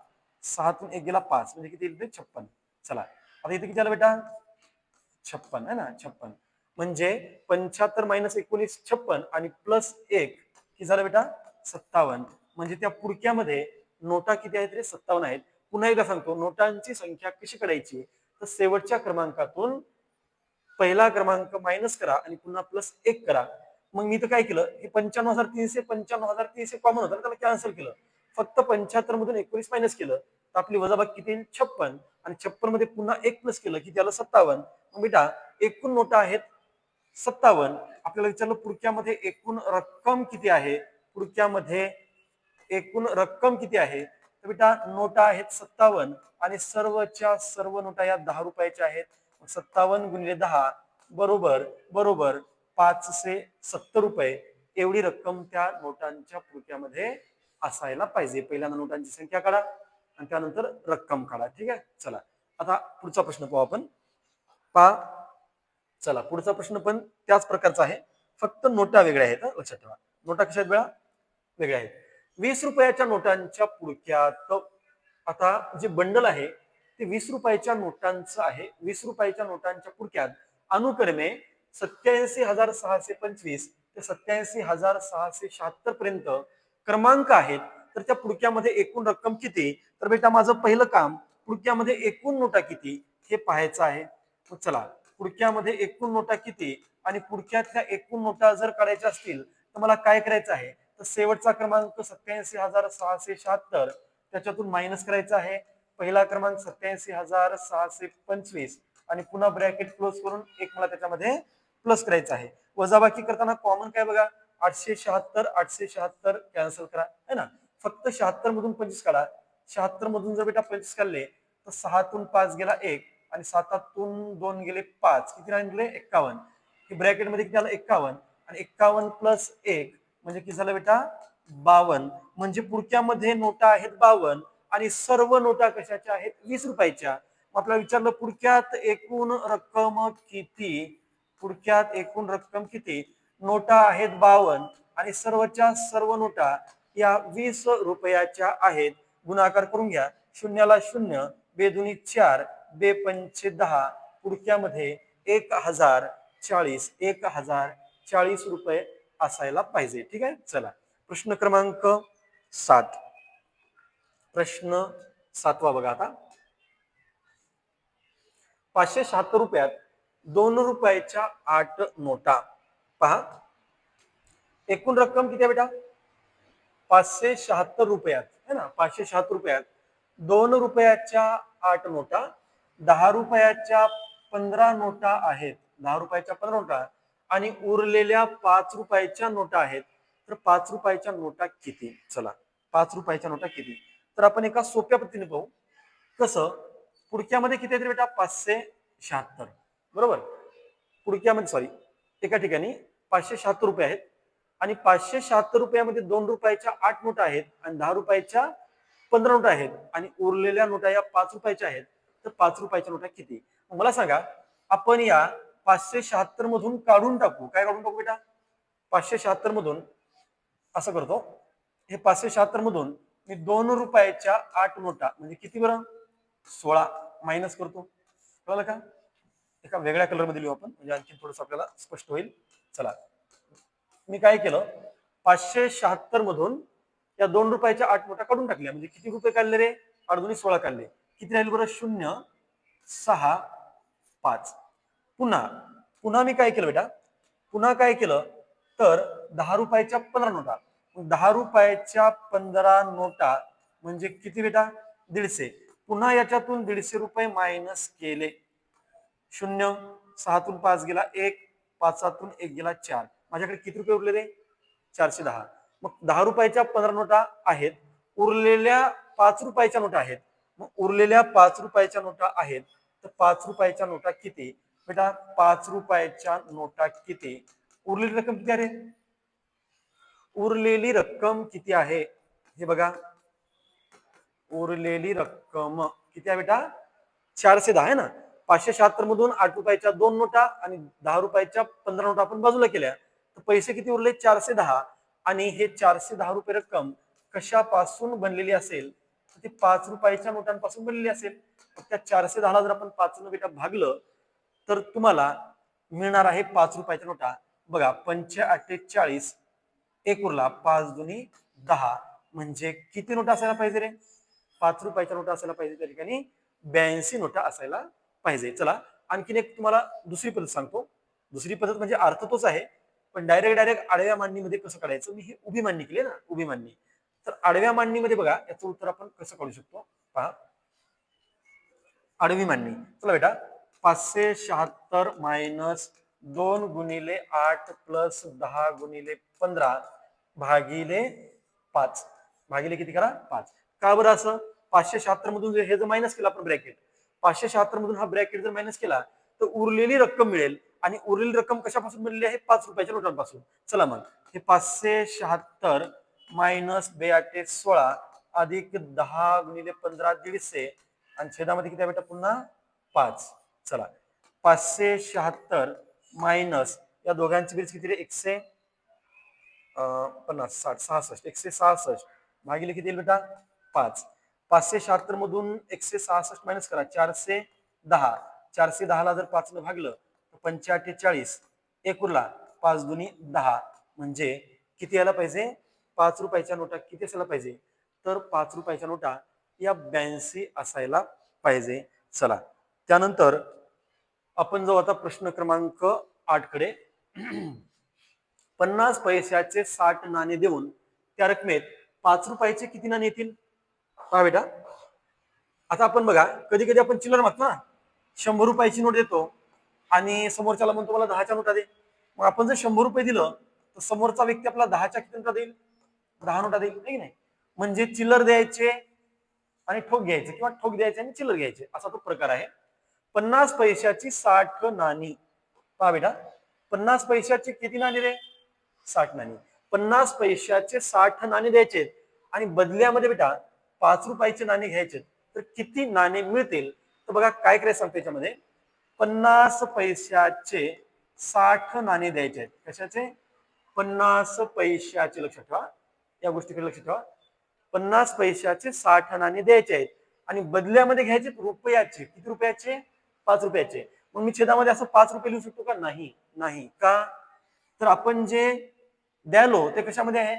A: 6तून 1 गेला 5 म्हणजे किती येईल? 56. चला आता इथे किती आलं बेटा? 56 आहे ना. 56 म्हणजे 75 मायनस 19 56 आणि प्लस 1 किती झालं बेटा? 57. म्हणजे त्या पुडक्यामध्ये नोटा किती आहेत रे? 57 आहेत. पुन्हा एकदा सांगतो, नोटांची संख्या कशी काढायची? तर शेवटच्या क्रमांकातून पहिला क्रमांक मायनस करा आणि पुन्हा प्लस 1 करा. मग मी तर काय केलं, हे 95,300 कॉमन होतं त्याला कॅन्सल केलं. फक्त 75 मधून 19 मायनस केलं तर आपली वजाबाकी किती येईल? 56. आणि 56 मध्ये पुन्हा 1 प्लस केलं की त्याला 57. मग बेटा एकूण नोटा आहेत 57 आपल्याला विचारलं पुडक्यामध्ये एकूण रक्कम किती आहे, पुडक्यामध्ये एकूण रक्कम किती आहे. तर बेटा नोटा आहेत 57 आणि सर्वच्या सर्व नोटा या 10 रुपयाच्या आहेत. 57 गुणिले 10 बरोबर बरोबर 570 रुपये एवढी रक्कम त्या नोटांच्या पुडक्यामध्ये असायला पाहिजे. पहिल्यांदा नोटांची संख्या काढा आणि त्यानंतर रक्कम काढा. ठीक आहे, चला आता पुढचा प्रश्न पाहू आपण. चला पुढचा प्रश्न पण त्याच प्रकारचा आहे, फक्त नोटा वेगळ्या आहेत. लक्षात ठेवा, नोटा कशा आहेत वेगळ्या आहेत. 20 रुपयाच्या नोटांच्या पुडक्यात आता जे बंडल आहे ते 20 रुपयाच्या नोटांचं आहे. 20 रुपयाच्या नोटांच्या पुडक्यात अनुक्रमे 87,625 ते 87,676 पर्यंत क्रमांक आहेत. तर त्या पुडक्यामध्ये एकूण रक्कम किती. तर बेटा माझं पहिलं काम पुडक्यामध्ये एकूण नोटा किती हे पाहायचं आहे. चला पुडक्यामध्ये एकूण नोटा किती आणि पुडक्यातल्या एकूण नोटा जर काढायच्या असतील तर मला काय करायचं आहे. तर शेवटचा क्रमांक 87,676 त्याच्यातून मायनस करायचा आहे. पहिला क्रमांक 87,625 आणि पुन्हा ब्रॅकेट क्लोज करून एक मला त्याच्यामध्ये प्लस करायचं आहे. वजाबाकी करताना कॉमन काय बघा, 876 कॅन्सल करा है ना. फक्त 76 मधून 25 काढा. 76 मधून जर बेटा 25 काढले तर 6तून 5 गेला 1 आणि 7तून 2 गेले 5, किती राहिले 51. हे ब्रॅकेट मध्ये किती आलं 51 आणि 51 प्लस 1 म्हणजे किती झालं बेटा 52. म्हणजे पुडक्यामध्ये नोटा आहेत 52 आणि सर्व नोटा कशाच्या आहेत 20 रुपयाच्या. आपल्याला विचारलं पुडक्यात एकूण रक्कम किती. पुडक्यात एकूण रक्कम किती. नोटा आहेत 52 आणि सर्वच्या सर्व नोटा या 20 रुपयाच्या आहेत. गुणाकार करून घ्या. शून्याला शून्य, बेदुनी 4, बेपंचे 10. पुडक्यामध्ये 1040 रुपये असायला पाहिजे. ठीक आहे, चला प्रश्न क्रमांक 7. प्रश्न 7वा बघा आता. 576 रुपयात 2 रुपयाच्या 8 नोटा. पहा एकूण रक्कम किती आहे बेटा 576 रुपयात है ना. 576 रुपयात 2 रुपयाच्या 8 नोटा, 10 रुपयाच्या 15 नोटा आहेत. 10 रुपयाच्या 15 नोटा आणि उरलेल्या 5 रुपयाच्या नोटा आहेत. तर 5 रुपयाच्या नोटा किती. चला 5 रुपयाच्या नोटा किती. तर आपण एका सोप्या पद्धतीने पाहू. कसं पुडक्यामध्ये किती आहेत बेटा 576 बरोबर. पुडक्यामध्ये सॉरी एका ठिकाणी 576 रुपये आहेत आणि 576 रुपयामध्ये 2 रुपयाच्या 8 नोटा आहेत आणि 10 रुपयाच्या 15 नोटा आहेत आणि उरलेल्या नोटा या 5 रुपयाच्या आहेत. तर 5 रुपयाच्या नोटा किती. मला सांगा आपण या 576 मधून काढून टाकू. काय काढून टाकू बेटा 576 मधून असं करतो. हे 576 मधून मी 2 रुपयाच्या 8 नोटा म्हणजे किती बरं 16 मायनस करतो. कळलं का. एका वेगळ्या कलर मध्ये लिहू आपण म्हणजे आणखी थोडस आपल्याला स्पष्ट होईल. चला मी काय केलं 576 मधून या 2 रुपयाच्या 8 नोटा काढून टाकल्या. म्हणजे किती रुपये काढले रे 8 दुनी 16 काढले. किती राहिले बरं 0 6 5. पुन्हा मी काय केलं बेटा पुन्हा काय केलं तर 10 रुपयाच्या 15 नोटा. 10 रुपयाच्या 15 नोटा म्हणजे किती बेटा 150. पुन्हा याच्यातून 150 रुपये मायनस केले. 0 6तून 5 गेला 1, 5तून 1 गेला 4. माझ्याकडे किती रुपये उरले रे 410. मग 10 रुपयाच्या 15 नोटा आहेत. उरलेल्या 5 रुपयाच्या नोटा आहेत. मग उरलेल्या 5 रुपयाच्या नोटा आहेत. तर 5 रुपयाच्या नोटा किती बेटा 5 रुपयाच्या नोटा किती. उरलेली रक्कम किती आहे. उरलेली रक्कम किती आहे हे बघा. उरलेली रक्कम किती आहे बेटा 410 आहे ना. 576 मधून 8 रुपयाच्या 2 नोटा आणि 10 रुपयाच्या 15 नोटा आपण बाजूला केल्या. तर पैसे किती उरले 410 आणि हे 410 रुपये रक्कम कशापासून बनलेली असेल तर ती 5 रुपयाच्या नोटांपासून बनलेली असेल. त्या 410 ला जर आपण 5 ने बेटा भागलं तर तुम्हाला मिळणार आहे 5 रुपयाच्या नोटा. बघा 5 एक उरला 5 दुनी 10 म्हणजे किती नोटा असायला पाहिजे रे 5 रुपयाच्या नोटा असायला पाहिजे. त्या ठिकाणी 82 नोटा असायला पाहिजे. चला आणखीन एक तुम्हाला दुसरी पद्धत सांगतो. दुसरी पद्धत म्हणजे अर्थ तोच आहे पण डायरेक्ट आडव्या मांडणीमध्ये कसं काढायचं. मी ही उभी मांडणी केली ना उभी मांडणी. तर आडव्या मांडणीमध्ये बघा याचं उत्तर आपण कसं काढू शकतो पहा. आडवी मांडणी चला बेटा 576 मायनस 2 गुणिले 8 प्लस 10 गुणिले 15 भागिले 5 भागिले किती करा 5. का बरं असं 576 मधून हे जर मायनस केलं आपण ब्रॅकेट 576 मधून हा ब्रॅकेट जर मायनस केला तर उरलेली रक्कम मिळेल आणि उरलेली रक्कम कशापासून मिळाली आहे 5 रुपयाच्या नोटांपासून. चला मग हे 576 मायनस 8216 अधिक 10 गुणिले 15 150 आणि छेदामध्ये किती बेटा पुन्हा 5. चला 576 मायनस या दोघांची बेरीज किती रे 150 60 66 166 भागिले किती येईल बेटा 5. 576 मधून 166 मायनस करा 410 410 ला जर 5 न भागलं तर 45 एक उरला 5 दुनी 10 म्हणजे किती यायला पाहिजे 5 रुपयाच्या नोटा किती असायला पाहिजे तर 5 रुपयाच्या नोटा या 82 असायला पाहिजे. चला त्यानंतर आपण जाऊ आता प्रश्न क्रमांक 8 कडे. 50 पैशाचे 60 नाणे देऊन त्या रकमेत 5 रुपयाचे किती नाणे येतील पहा बेटा. आता आपण बघा कधी कधी आपण चिल्लर मागतो ना 100 रुपयाची नोट देतो आणि समोरच्याला म्हणतो मला 10च्या नोटा दे. मग आपण जर 100 रुपये दिलं तर समोरचा व्यक्ती आपला 10च्या किती नोटा देईल 10 नोटा देईल नाही नाही. म्हणजे चिल्लर द्यायचे आणि ठोक घ्यायचे किंवा ठोक द्यायचे आणि चिल्लर घ्यायचे असा तो प्रकार आहे. 50 पैशाची 60 नाणी पहा बेटा 50 पैशाची किती नाणी रे 60 नाणी. 50 पैशाचे 60 नाणे द्यायचे आणि बदल्यामध्ये बेटा 5 रुपयाचे नाणे घ्यायचे तर किती नाणे मिळतील तर बघा काय करायचं सांगतो याच्यामध्ये 50 पैशाचे 60 नाणे द्यायचे आहेत. कशाचे 50 पैशाचे लक्षात ठेवा या गोष्टीकडे लक्ष ठेवा 50 पैशाचे 60 नाणे द्यायचे आहेत आणि बदल्यामध्ये घ्यायचे रुपयाचे किती रुपयाचे 5 रुपयाचे. मग मी छेदामध्ये असं 5 रुपये लिहू शकतो का नाही नाही का तर आपण जे द्यालो ते कशामध्ये आहे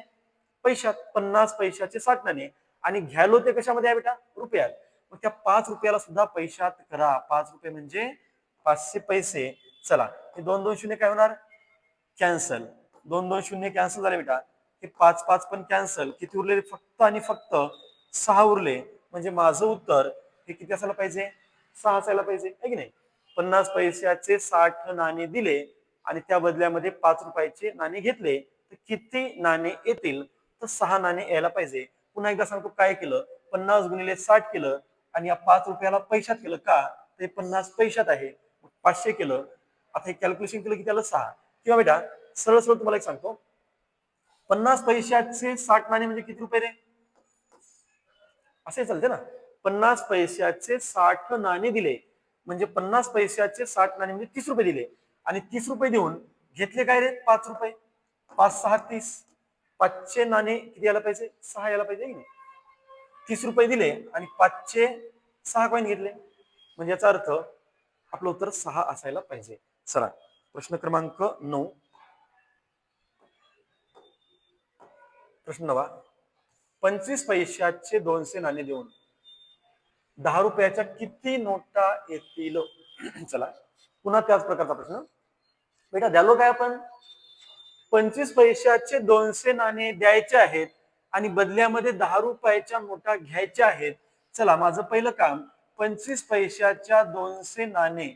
A: पैशात 50 पैशाचे 60 नाणे आणि घ्यालो ते कशामध्ये आहे बेटा रुपयात. मग त्या 5 रुपयाला सुद्धा पैशात करा 5 रुपये म्हणजे 500 पैसे. चला हे 2 2 शून्य काय होणार कॅन्सल 2 2 शून्य कॅन्सल झाले बेटा. हे 5 5 पण कॅन्सल किती उरले फक्त आणि फक्त 6 उरले म्हणजे माझं उत्तर हे किती असायला पाहिजे 6 असायला पाहिजे आहे की नाही. 50 पैशाचे 60 नाणे दिले आणि त्या बदल्यामध्ये 5 रुपयाचे नाणे घेतले तर किती नाणे येतील तर 6 नाणे यायला पाहिजे. पुन्हा एकदा सांगतो काय केलं 50 गुणिले 60 केलं आणि या 5 रुपयाला पैशात केलं का ते 50 पैशात आहे 500 केलं. आता हे कॅल्क्युलेशन केलं की त्याला 6 किंवा बेटा सरळ सरळ तुम्हाला एक सांगतो 50 पैशाचे 60 नाणे म्हणजे किती रुपये रे असे चालते ना 50 पैशाचे 60 नाणे दिले म्हणजे 50 पैशाचे 60 नाणे म्हणजे 30 रुपये दिले आणि 30 रुपये देऊन घेतले काय रे 5 रुपये 5 6 30 500 नाणे किती यायला पाहिजे 6 यायला पाहिजे की नाही. 30 रुपये दिले आणि 500 6 कॉईन घेतले म्हणजे याचा अर्थ आपलं उत्तर 6 असायला पाहिजे. चला प्रश्न क्रमांक 9 प्रश्न 9 25 पैशाचे 200 नाणे देऊन 10 रुपयाच्या किती नोटा येतील चला पुन्हा त्याच प्रकारचा प्रश्न बेटा द्यालो काय आपण 25 पैशाचे 200 नाणे द्यायचे आहेत आणि बदल्यामध्ये 10 रुपयाच्या नोटा घ्यायच्या आहेत. चला माझं पहिलं काम 25 पैशाच्या 200 नाणे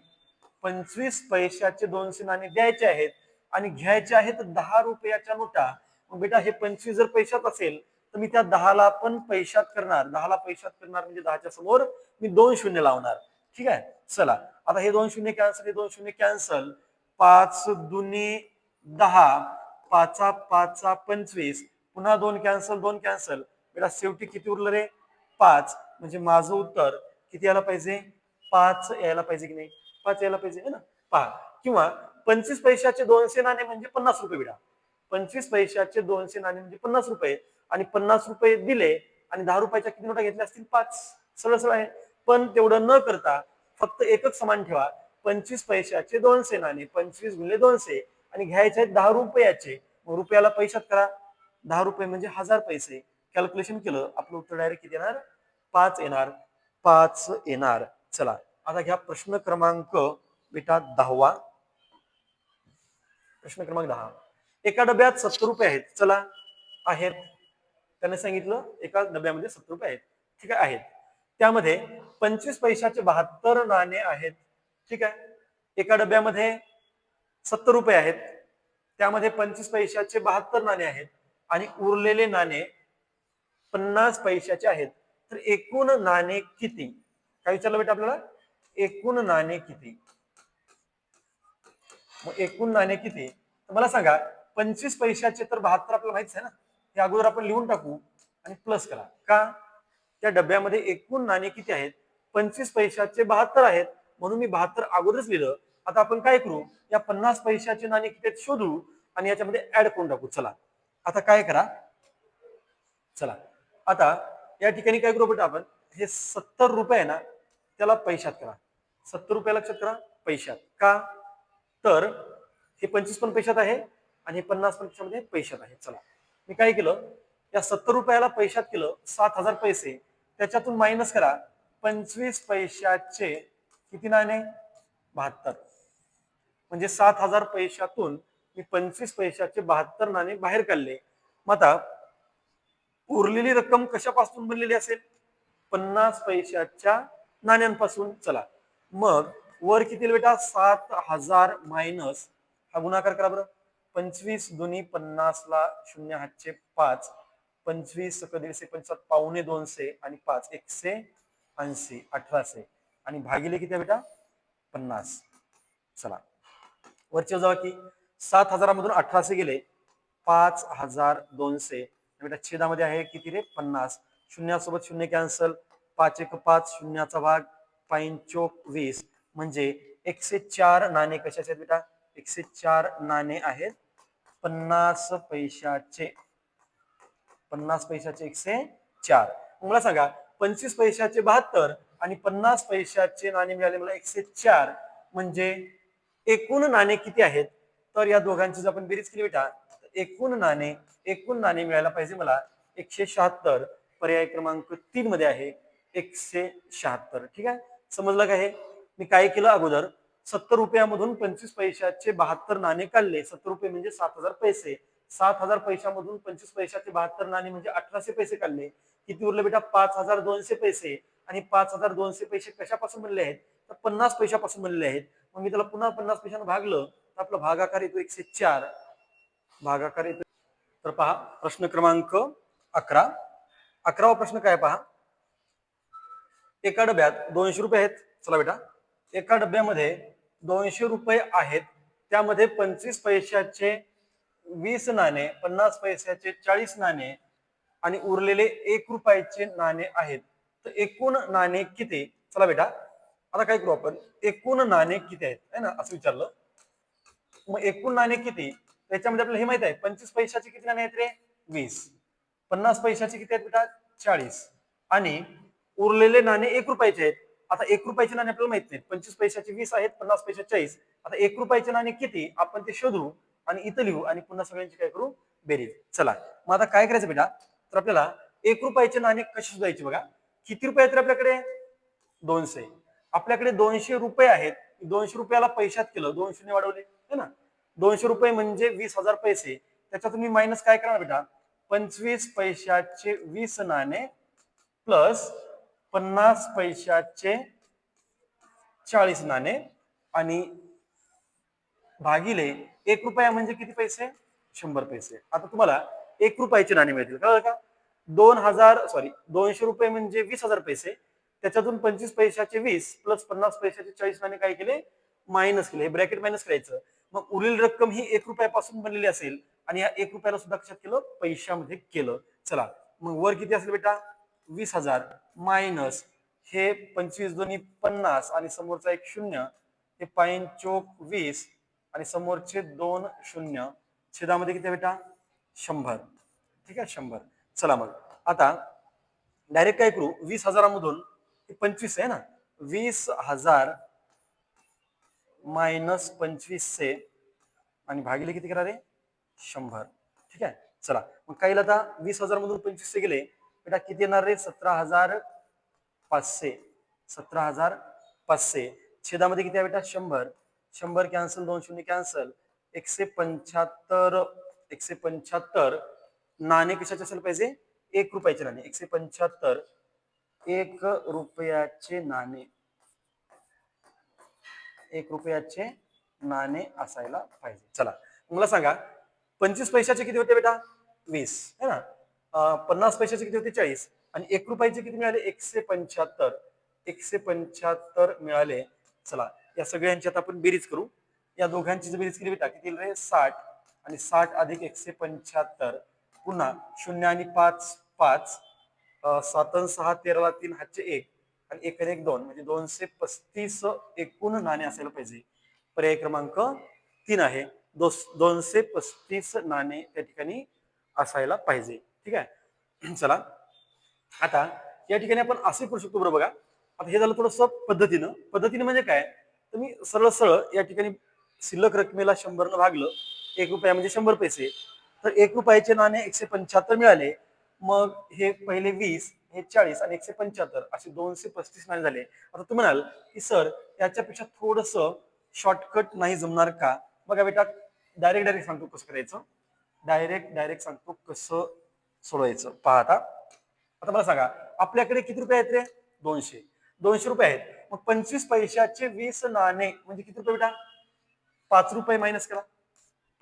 A: 25 पैशाचे 200 नाणे द्यायचे आहेत आणि घ्यायचे आहेत 10 रुपयाच्या नोटा. मग बेटा हे 25 जर पैशात असेल तर मी त्या 10 ला पण पैशात करणार 10 ला पैशात करणार म्हणजे 10च्या समोर मी 2 शून्य लावणार. ठीक आहे चला आता हे 2 शून्य कॅन्सल हे 2 शून्य कॅन्सल 5 दुनी 10 5 5 25 पुन्हा 2 कॅन्सल 2 कॅन्सल बेटा शेवटी किती उरलं रे 5 म्हणजे माझं उत्तर किती यायला पाहिजे 5 यायला पाहिजे की नाही 5 यायला पाहिजे है ना पहा. किंवा 25 पैशाचे 200 नाणे म्हणजे 50 रुपये बेटा 25 पैशाचे 200 नाणे म्हणजे 50 रुपये आणि 50 रुपये दिले आणि 10 रुपयाच्या किती नोटा घेतल्या असतील 5 सरळ सरळ आहे. पण तेवढं न करता फक्त एकच समान ठेवा 25 पैशाचे 200 नाणे 25 गुणिले 200 आणि घ्यायचे आहेत 10 रुपयाचे मग रुपयाला पैशात करा 10 रुपये म्हणजे 1000 पैसे कॅल्क्युलेशन केलं आपलं उत्तर डायरेक्ट किती येणार 5 येणार 5 येणार. चला आता घ्या प्रश्न क्रमांक बेटा 10 प्रश्न क्रमांक 10 एका डब्यात 70 रुपये आहेत चला आहेत त्याने सांगितलं एका डब्यामध्ये 70 रुपये आहेत ठीक आहे आहेत त्यामध्ये 25 पैशाचे 72 नाणे आहेत ठीक आहे. एका डब्यामध्ये 70 रुपये आहेत, त्यामध्ये 25 पैशाचे 72 नाणे आहेत आणि उरलेले नाणे 50 पैशाचे आहेत. तर एकूण नाणे किती? काय विचारलं बेटा आपल्याला? एकूण नाणे किती? मग एकूण नाणे किती? तर मला सांगा, 25 पैशाचे तर 72 आपल्याला माहितीच आहे ना, हे अगोदर आपण लिहून टाकू आणि प्लस करा. का? त्या डब्यामध्ये एकूण नाणे किती आहेत? 25 पैशाचे 72 आहेत, म्हणून मी 72 अगोदरच लिहिलं. आता आपण काय करू, या 50 पैशाचे नाणे किती आहेत शोधू आणि याच्यामध्ये ऍड करून टाकू. चला आता काय करा, चला आता या ठिकाणी काय करू बेटा, आपण हे 70 रुपये आहे ना, त्याला पैशात करा. 70 रुपये लक्षात करा पैशात. का? तर हे 25 पण पैशात आहे आणि हे 50 पण त्याच्यामध्ये पैशात आहे. चला मी काय केलं, या 70 रुपयाला पैशात केलं 7000 पैसे, त्याच्यातून मायनस करा 25 पैशाचे किती नाणे? 72. म्हणजे 7000 पैशातून मी 25 पैशाचे 72 नाणे बाहेर काढले. मग आता उरलेली रक्कम कशापासून बनलेली असेल? 50 पैशाच्या नाण्यांपासून. चला मग वर किती बेटा? 7000 मायनस हा गुणाकार करा बरं. 25 दुनी 50 ला 0 हातचे 5, 25 कधीचे 50 पावणे 200 आणि 5 180 1800 आणि भागिले किती बेटा? 50. चला वरच्या जावा की 7000 मधून 1800 गेले 5200 बेटा, छेदामध्ये आहे किती रे? 50. शून्यासोबत शून्य कॅन्सल, 5 1 5, शून्याचा भाग 5 चोक 20, म्हणजे 104 नाणे कशाचे आहेत बेटा? 104 नाणे आहेत 50 पैशाचे. 50 पैशाचे 104. मला सांगा 25 पैशाचे 72 आणि 50 पैशाचे नाणे मिळाले मला 104, म्हणजे एकूण नाणे किती आहेत? तर या दोघांची जर आपण बेरीज केली बेटा, एकूण नाणे मिळायला पाहिजे मला 176. पर्याय क्रमांक 3 मध्ये आहे 176. ठीक आहे, समजलं का? हे मी काय केलं अगोदर, 70 रुपयामधून 25 पैशाचे 72 नाणे काढले. 70 रुपये म्हणजे 7000 पैसे. 7000 पैशामधून 25 पैशाचे 72 नाणे म्हणजे 1800 पैसे काढले. किती उरले बेटा? 5200 पैसे. आणि 5200 पैसे कशापासून बनले आहेत? तर 50 पैशापासून बनलेले आहेत. मग मी त्याला पुन्हा 50 पैशाने भागलं तर आपला भागाकार येतो 104. भागाकार येतो. तर पहा प्रश्न क्रमांक 11. 11वा प्रश्न काय पहा, एका डब्यात 200 रुपये आहेत. चला बेटा, एका डब्यामध्ये 200 रुपये आहेत, त्यामध्ये 25 पैशाचे 20 नाणे, 50 पैशाचे 40 नाणे आणि उरलेले 1 रुपयाचे नाणे आहेत. तर एकूण नाणे किती? चला बेटा आता काय करू आपण, एकूण नाणे किती आहेत है ना असं विचारलं. मग एकूण नाणे किती? त्याच्यामध्ये आपल्याला हे माहित आहे 25 पैशाचे किती नाणे आहेत रे? 20. 50 पैशाचे किती आहेत बेटा? 40. आणि उरलेले नाणे 1 रुपयाचे आहेत. आता 1 रुपयाचे नाणे आपल्याला माहित नाहीत. 25 पैशाचे 20 आहेत, 50 पैशाचे 40. आता 1 रुपयाचे नाणे किती आपण ते शोधू आणि इथं लिहू आणि पुन्हा सगळ्यांची काय करू? बेरीज. चला मग आता काय करायचं बेटा, तर आपल्याला 1 रुपयाचे नाणे कसे शोधायचे बघा. किती रुपये आहेत रे आपल्याकडे? 200. आपल्याकडे 200 रुपये आहेत. 200 रुपयाला पैशात केलं, 200 ने वाढवले है ना. 200 रुपये म्हणजे 20,000 पैसे. त्याच्यातून मी मायनस काय करणार बेटा? 25 पैशाचे 20 नाणे प्लस 50 पैशाचे 40 नाणे आणि भागिले 1 रुपया म्हणजे किती पैसे? 100 पैसे. आता तुम्हाला 1 रुपयाचे नाणे मिळतील, कळलं का? 200 रुपये म्हणजे 20,000 पैसे. त्याच्यातून 25 पैशाचे 20 प्लस 50 पैशाचे 40 नाणे काय केले? मायनस केले. हे ब्रॅकेट मायनस करायचं. मग उरलेली रक्कम ही 1 रुपयापासून बनलेली असेल आणि या 1 रुपयाला सुद्धा कशात केलं? पैशामध्ये केलं. चला मग वर किती असेल बेटा? 20,000 मायनस हे 25 दोन्ही 50 आणि समोरचा एक शून्य, हे 5 चोक 20 आणि समोरचे 2 शून्य, छेदामध्ये किती बेटा? 100. ठीक आहे, 100. चला मग आता डायरेक्ट काय करू, 20,000 मधून 25 आहे ना, 20,000 मायनस 2500 आणि भागिले किती करा रे? 100. ठीक आहे, चला मग काही आता 20,000 मधून 2500 गेले बेटा, किती येणार रे? 17,500. 17,500 छेदामध्ये किती आहे बेटा? 100. 100 कॅन्सल, 2 शून्य कॅन्सल, 175. 175 नाणे कशाचे असेल पाहिजे? 1 रुपयाचे नाणे. 175 1 रुपयाचे नाणे. 1 रुपयाचे नाणे असायला पाहिजे. चला मला सांगा 25 पैशाचे किती होते बेटा 20 है ना. 50 पैशाचे किती होते 40 आणि 1 रुपयाचे किती मिळाले 175. 175 मिळाले. चला या सगळ्यांची आता आपण बेरीज करू. या दोघांची जर बेरीज केली बेटा किती रे 60 आणि 60 अधिक 175 पुन्हा 0 आणि 5 5 7 आणि 6 13 3 हातचे 1 आणि 1 आणि 1 2 म्हणजे 235 एकूण नाणे असायला पाहिजे. पर्याय क्रमांक 3 आहे. 235 नाणे त्या ठिकाणी असायला पाहिजे. ठीक आहे. चला आता या ठिकाणी आपण असे करू शकतो बरोबर बघा. आता हे झालं थोडस पद्धतीनं म्हणजे काय तुम्ही सरळ सरळ या ठिकाणी शिल्लक रकमेला 100 न भागलं 1 रुपया म्हणजे 100 पैसे तर 1 रुपयाचे नाणे 175 मिळाले. मग हे पहिले 20 हे 40 आणि 175 असे 235 नाणे झाले. आता तू म्हणाल की सर याच्यापेक्षा थोडस शॉर्टकट नाही जमणार का. बघा बेटा डायरेक्ट सांगतो कसं करायचं. डायरेक्ट सांगतो कसं सोडवायचं. पहा आता मला सांगा आपल्याकडे किती रुपये आहेत रे 200 रुपये आहेत. मग 25 पैशाचे 20 नाणे म्हणजे किती रुपये बेटा 5 रुपये मायनस करा.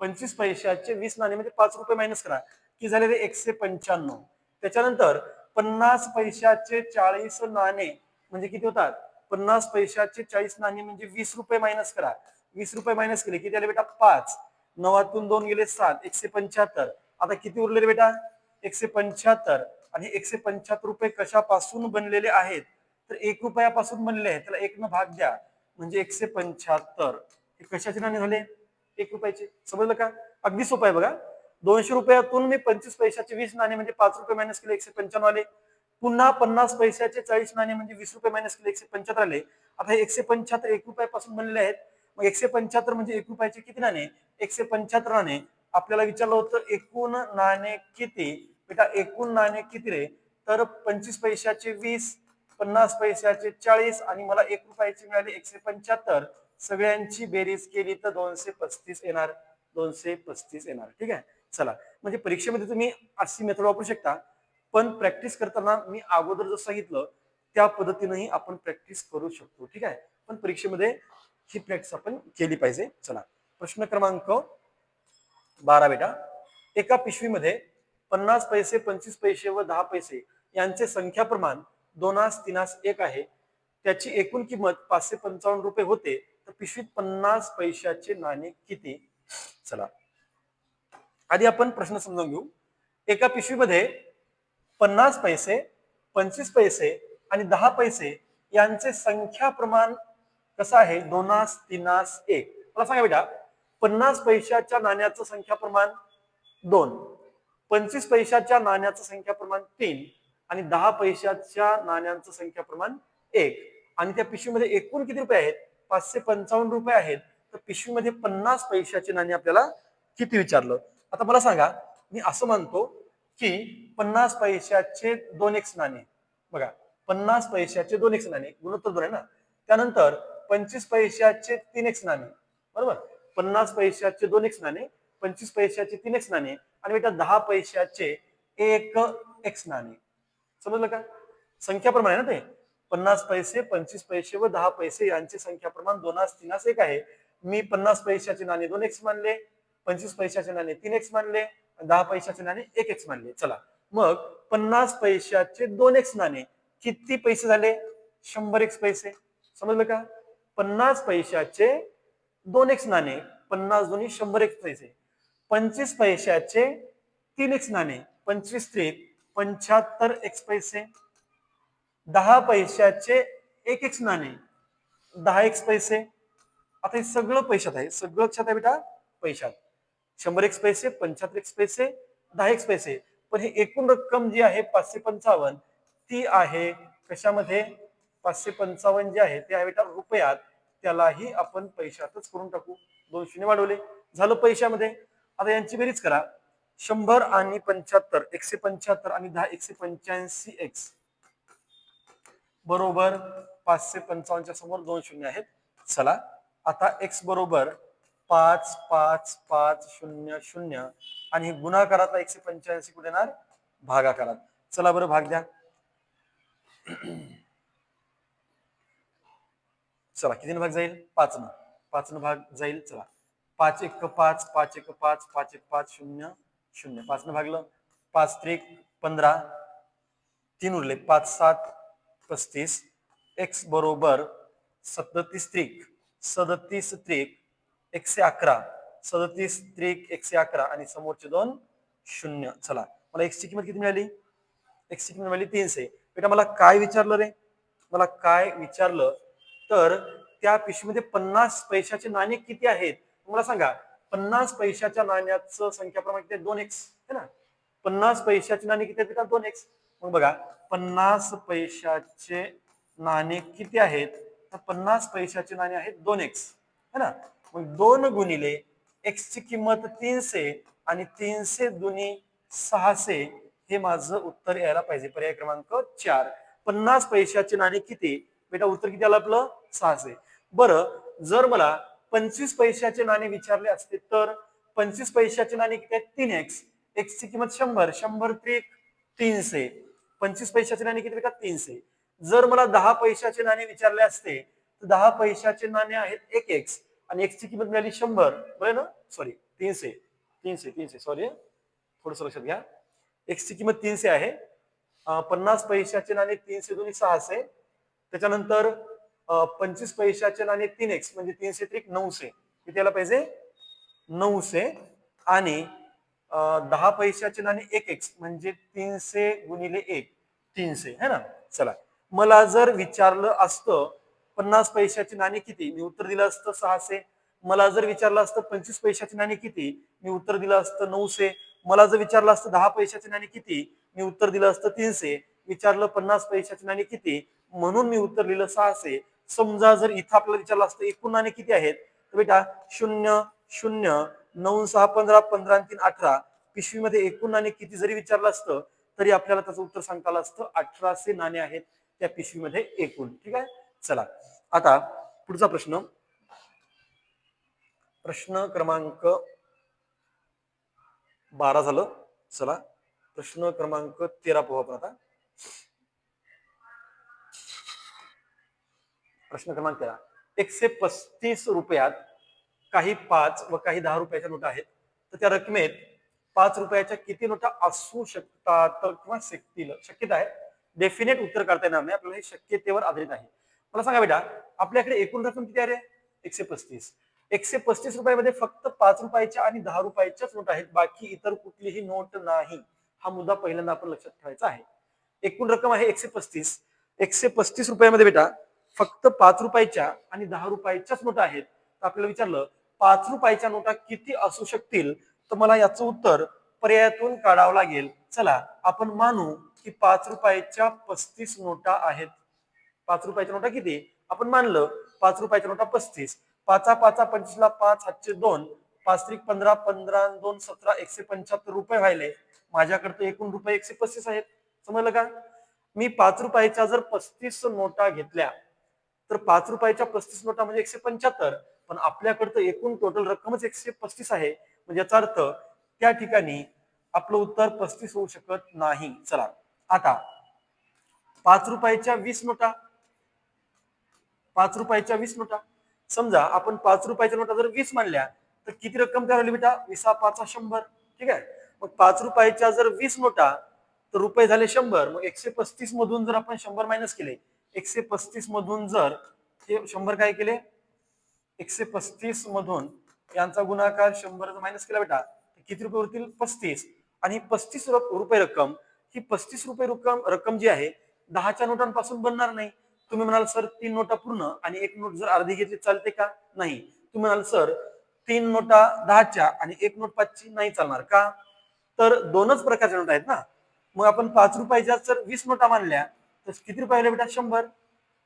A: 25 पैशाचे 20 नाणे म्हणजे 5 रुपये मायनस करा की झाले रे 195. त्याच्यानंतर 50 पैशाचे 40 नाणे म्हणजे किती होतात 50 पैशाचे 40 नाणे म्हणजे 20 रुपये मायनस करा. 20 रुपये मायनस केले किती आले बेटा 5. 9तून 2 गेले 7 175. आता किती उरले रे बेटा 175 आणि 175 रुपये कशापासून बनलेले आहेत तर 1 रुपयापासून बनलेले आहेत. त्याला 1 न भाग द्या म्हणजे 175 हे कशाचे नाणे झाले 1 रुपयाचे. समजलं का अगदी सोपं आहे बघा. 200 रुपयातून मी 25 पैशाचे 20 नाणे म्हणजे 5 रुपये मायनस केले 195 आले. पुन्हा 50 पैशाचे 40 नाणे म्हणजे 20 रुपये मायनस केले 175 आले. आता हे 175 1 रुपयापासून बनलेले आहेत. मग 175 म्हणजे 1 रुपयाचे किती नाणे 175 नाणे. आपल्याला विचारलं होतं एकूण नाणे किती बेटा एकूण नाणे किती रे तर 25 पैशाचे 20 50 पैशाचे 40 आणि मला 1 रुपयाचे मिळाले 175. सगळ्यांची बेरीज केली तर 235 येणार. 235 येणार. ठीक आहे. चला म्हणजे परीक्षेमध्ये तुम्ही अशी मेथड वापरू शकता पण प्रॅक्टिस करताना मी अगोदर जसं सांगितलं त्या पद्धतीनेही आपण प्रॅक्टिस करू शकतो. ठीक आहे. पण परीक्षेमध्ये ही प्रॅक्टिस आपण केली पाहिजे. चला प्रश्न क्रमांक 12 बेटा एका पिशवीमध्ये 50 पैसे 25 पैसे व 10 पैसे यांचे संख्या प्रमाण 2:3:1 आहे. त्याची एकूण किंमत 555 रुपये होते तर पिशवीत 50 पैशाचे नाणे किती. चला आधी आपण प्रश्न समजून घेऊ. एका पिशवीमध्ये 50 पैसे 25 पैसे आणि 10 पैसे यांचे संख्या प्रमाण कसं आहे 2:3:1. मला सांगा बेटा 50 पैशाच्या नाण्याचं संख्या प्रमाण 2 25 पैशाच्या नाण्याचं संख्या प्रमाण 3 आणि 10 पैशाच्या नाण्यांचं संख्या प्रमाण 1 आणि त्या पिशवीमध्ये एकूण किती रुपये आहेत 555 रुपये आहेत. तर पिशवीमध्ये 50 पैशाचे नाणे आपल्याला किती विचारलं. आता मला सांगा मी असं मानतो की 50 पैशाचे 2x नाणे बघा 50 पैशाचे 2x नाणे गुणोत्तर 2 आहे ना. त्यानंतर 25 पैशाचे 3x नाणे बरोबर 50 पैशाचे 2x नाणे 25 पैशाचे 3x नाणे आणि बेटा 10 पैशाचे 1x नाणे. समजलं का संख्या प्रमाण आहे ना ते 50 पैसे 25 पैसे व 10 पैसे यांचे संख्या प्रमाण 2:3:1 आहे. मी 50 पैशाचे नाणे 2x मानले 25 पैशाचे नाणे 3x मानले 10 पैशाचे नाणे 1x मानले. चला मग 50 पैशाचे 2x नाणे किती पैसे झाले 100x पैसे. समजलं का 50 पैशाचे 2x नाणे 50 दोन्ही 100x पैसे. 25 पैशाचे 3x नाणे 25 त्रिक 75x पैसे. 10 पैशाचे 1x नाणे 10x पैसे. आता हे सगळं पैशात आहे सगळं लक्षात आहे बेटा पैशात 100x पैसे 75x पैसे 10x पैसे. पण हे एकूण रक्कम जी आहे 555 ती आहे कशामध्ये 555 जे आहे ते आहे बेटा रुपयात. त्यालाही आपण पैशातच करून टाकू 200 वाढवले झालं पैशामध्ये. आता यांची बेरीज करा 100 आणि 75 175 आणि 10 185x बरोबर 555 समोर 2 शून्य आहेत. चला आता x बरोबर 55500 आणि गुणाकारातला 185 कुठे येणार भागाकारात. चला बरं भाग द्या. चला किती भाग जाईल 5 न 5 न भाग जाईल. चला 5 एक 5, 5 एक 5, 5 एक 5, 0 0. 5 न भागलं 5 त्रिक 15, 3 उरले 5 7 35. एक्स बरोबर 37 त्रिक 37 त्रिक 111, 37 त्रिक 111 आणि समोरचे दोन शून्य. चला मला एक्स ची किंमत किती मिळाली? एक्स ची किंमत मिळाली 300. बेटा मला काय विचारलं रे? मला काय विचारलं तर त्या पिशवीमध्ये 50 पैशाचे नाणे किती आहेत मला सांगा. 50 पैशाच्या नाण्याचं संख्या क्रमांक 2x है ना. 50 पैशाचे नाणे किती आहेत बेटा? 2x. मग बघा 50 पैशाचे नाणे किती आहेत? तर 50 पैशाचे नाणे आहेत 2x है ना. मग 2 गुणिले x ची किंमत 300 आणि 300 दुनी 600 हे माझं उत्तर यायला पाहिजे. पर्याय क्रमांक 4. 50 पैशाचे नाणे किती? बेटा उत्तर किती आलं आपलं? 600. बरं जर मला 25 पैशाचे नाणे विचारले असते तर 25 पैशाचे नाणे किती आहेत? 3x. x ची किंमत 100, 100 त्रिक 300. 25 पैशाचे नाणे किती बेटा? 300. जर मला 10 पैशाचे नाणे विचारले असते तर 10 पैशाचे नाणे आहेत 1x आणि x ची किंमत मिळाली 100. बरोबर ना? सॉरी 300 300 300 सॉरी थोडंसं लक्षात घ्या. x ची किंमत 300 आहे. 50 पैशाचे नाणे 300 दोन्ही 600. त्याच्यानंतर 25 पैशाचे नाणे 3x म्हणजे 300 त्रिक 900. किती यायला पाहिजे? 900. आणि 10 पैशाचे नाणे 1x म्हणजे 300 गुणिले 1 300 है ना. चला मला जर विचारलं असतं 50 पैशाचे नाणे किती? मी उत्तर दिलं असतं 600. मला जर विचारलं असतं 25 पैशाचे नाणे किती? मी उत्तर दिलं असतं 900. मला जर विचारलं असतं 10 पैशाचे नाणे किती? मी उत्तर दिलं असतं 300. विचारलं 50 पैशाचे नाणे किती? म्हणून मी उत्तर लिहिलं 600. समजा जर इथं आपल्याला विचारलं असतं एकूण नाणे किती आहेत तर बेटा 0 0 9 6 15 15 आणि 3 18. पिशवीमध्ये एकूण नाणे किती जरी विचारलं असतं तरी आपल्याला त्याचं उत्तर सांगता आलं असतं 1800 नाणे आहेत त्या पिशवीमध्ये एकूण. ठीक आहे. चला आता पुढचा प्रश्न. प्रश्न क्रमांक 12 झालं. चला प्रश्न क्रमांक 13 पाहू आपण आता. प्रश्न क्रमांक 13. 135 रुपयात काही 5 व काही 10 रुपयाच्या नोटा आहेत तर त्या रकमेत 5 रुपयाच्या किती नोटा असू शकतात किंवा शकतील? शक्यता आहे. डेफिनेट उत्तर करता येणार नाही आपल्याला, हे शक्यतेवर आधारित आहे. मला सांगा बेटा आपल्याकडे एकूण रक्कम किती आहे रे? 135. 135 रुपयामध्ये फक्त 5 रुपयाच्या आणि 10 रुपयाच्याच नोट आहेत, बाकी इतर कुठलीही नोट नाही. हा मुद्दा पहिल्यांदा आपण लक्षात ठेवायचा आहे. एकूण रक्कम आहे 135. 135 रुपयामध्ये बेटा फक्त 5 रुपयाच्या आणि 10 रुपयाच्याच नोटा आहेत. आपल्याला विचारलं 5 रुपयाच्या नोटा किती असू शकतील तर मला याचं उत्तर पर्यायातून काढावं लागेल. चला आपण मानू की 5 रुपयाच्या 35 नोटा आहेत. 5 रुपयाच्या नोटा किती? आपण मानलं 5 रुपयाच्या नोटा 35. 5 5 25 ला 5 हातचे 2, 5 त्रिक 15, 15 2 17, 175 रुपये व्हायले. माझ्याकडे एकूण रुपये 135 आहेत. समजलं का? मी 5 रुपयाच्या जर 35 नोटा घेतल्या तर 5 रुपयाच्या 35 नोटा म्हणजे 175. पण आपल्याकडे एकूण टोटल रक्कमच 135 आहे. म्हणजे याचा अर्थ त्या ठिकाणी आपलं उत्तर 35 होऊ शकत नाही. चला आता 5 रुपयाच्या 20 नोटा. 5 रुपयाच्या 20 नोटा. समजा आपण 5 रुपयाच्या नोटा जर 20 मानल्या तर किती रक्कम तयार होईल बेटा? 20 5 100. ठीक आहे. मग 5 रुपयाच्या जर 20 नोटा तर रुपये झाले 100. मग 135 मधून जर आपण 100 मायनस केले, 135 मधून जर हे 100 काय केले, 135 मधून यांचा गुणाकार 100 मायनस केला बेटा किती रुपये उरतील? 35. आणि 35 रुपये रक्कम, ही 35 रुपये रक्कम जी आहे 10च्या नोटांपासून बनणार नाही. तुम्ही म्हणाल सर 3 नोटा पूर्ण आणि 1 नोट जर अर्धी घेतली चालते का? नाही. तुम्ही म्हणाल सर 3 नोटा 10च्या आणि 1 नोट 5ची नाही चालणार का? तर दोनच प्रकारच्या नोटा आहेत ना. मग आपण 5 रुपयाच्या जर 20 नोटा मानल्या तर किती रुपये आले बेटा? 100.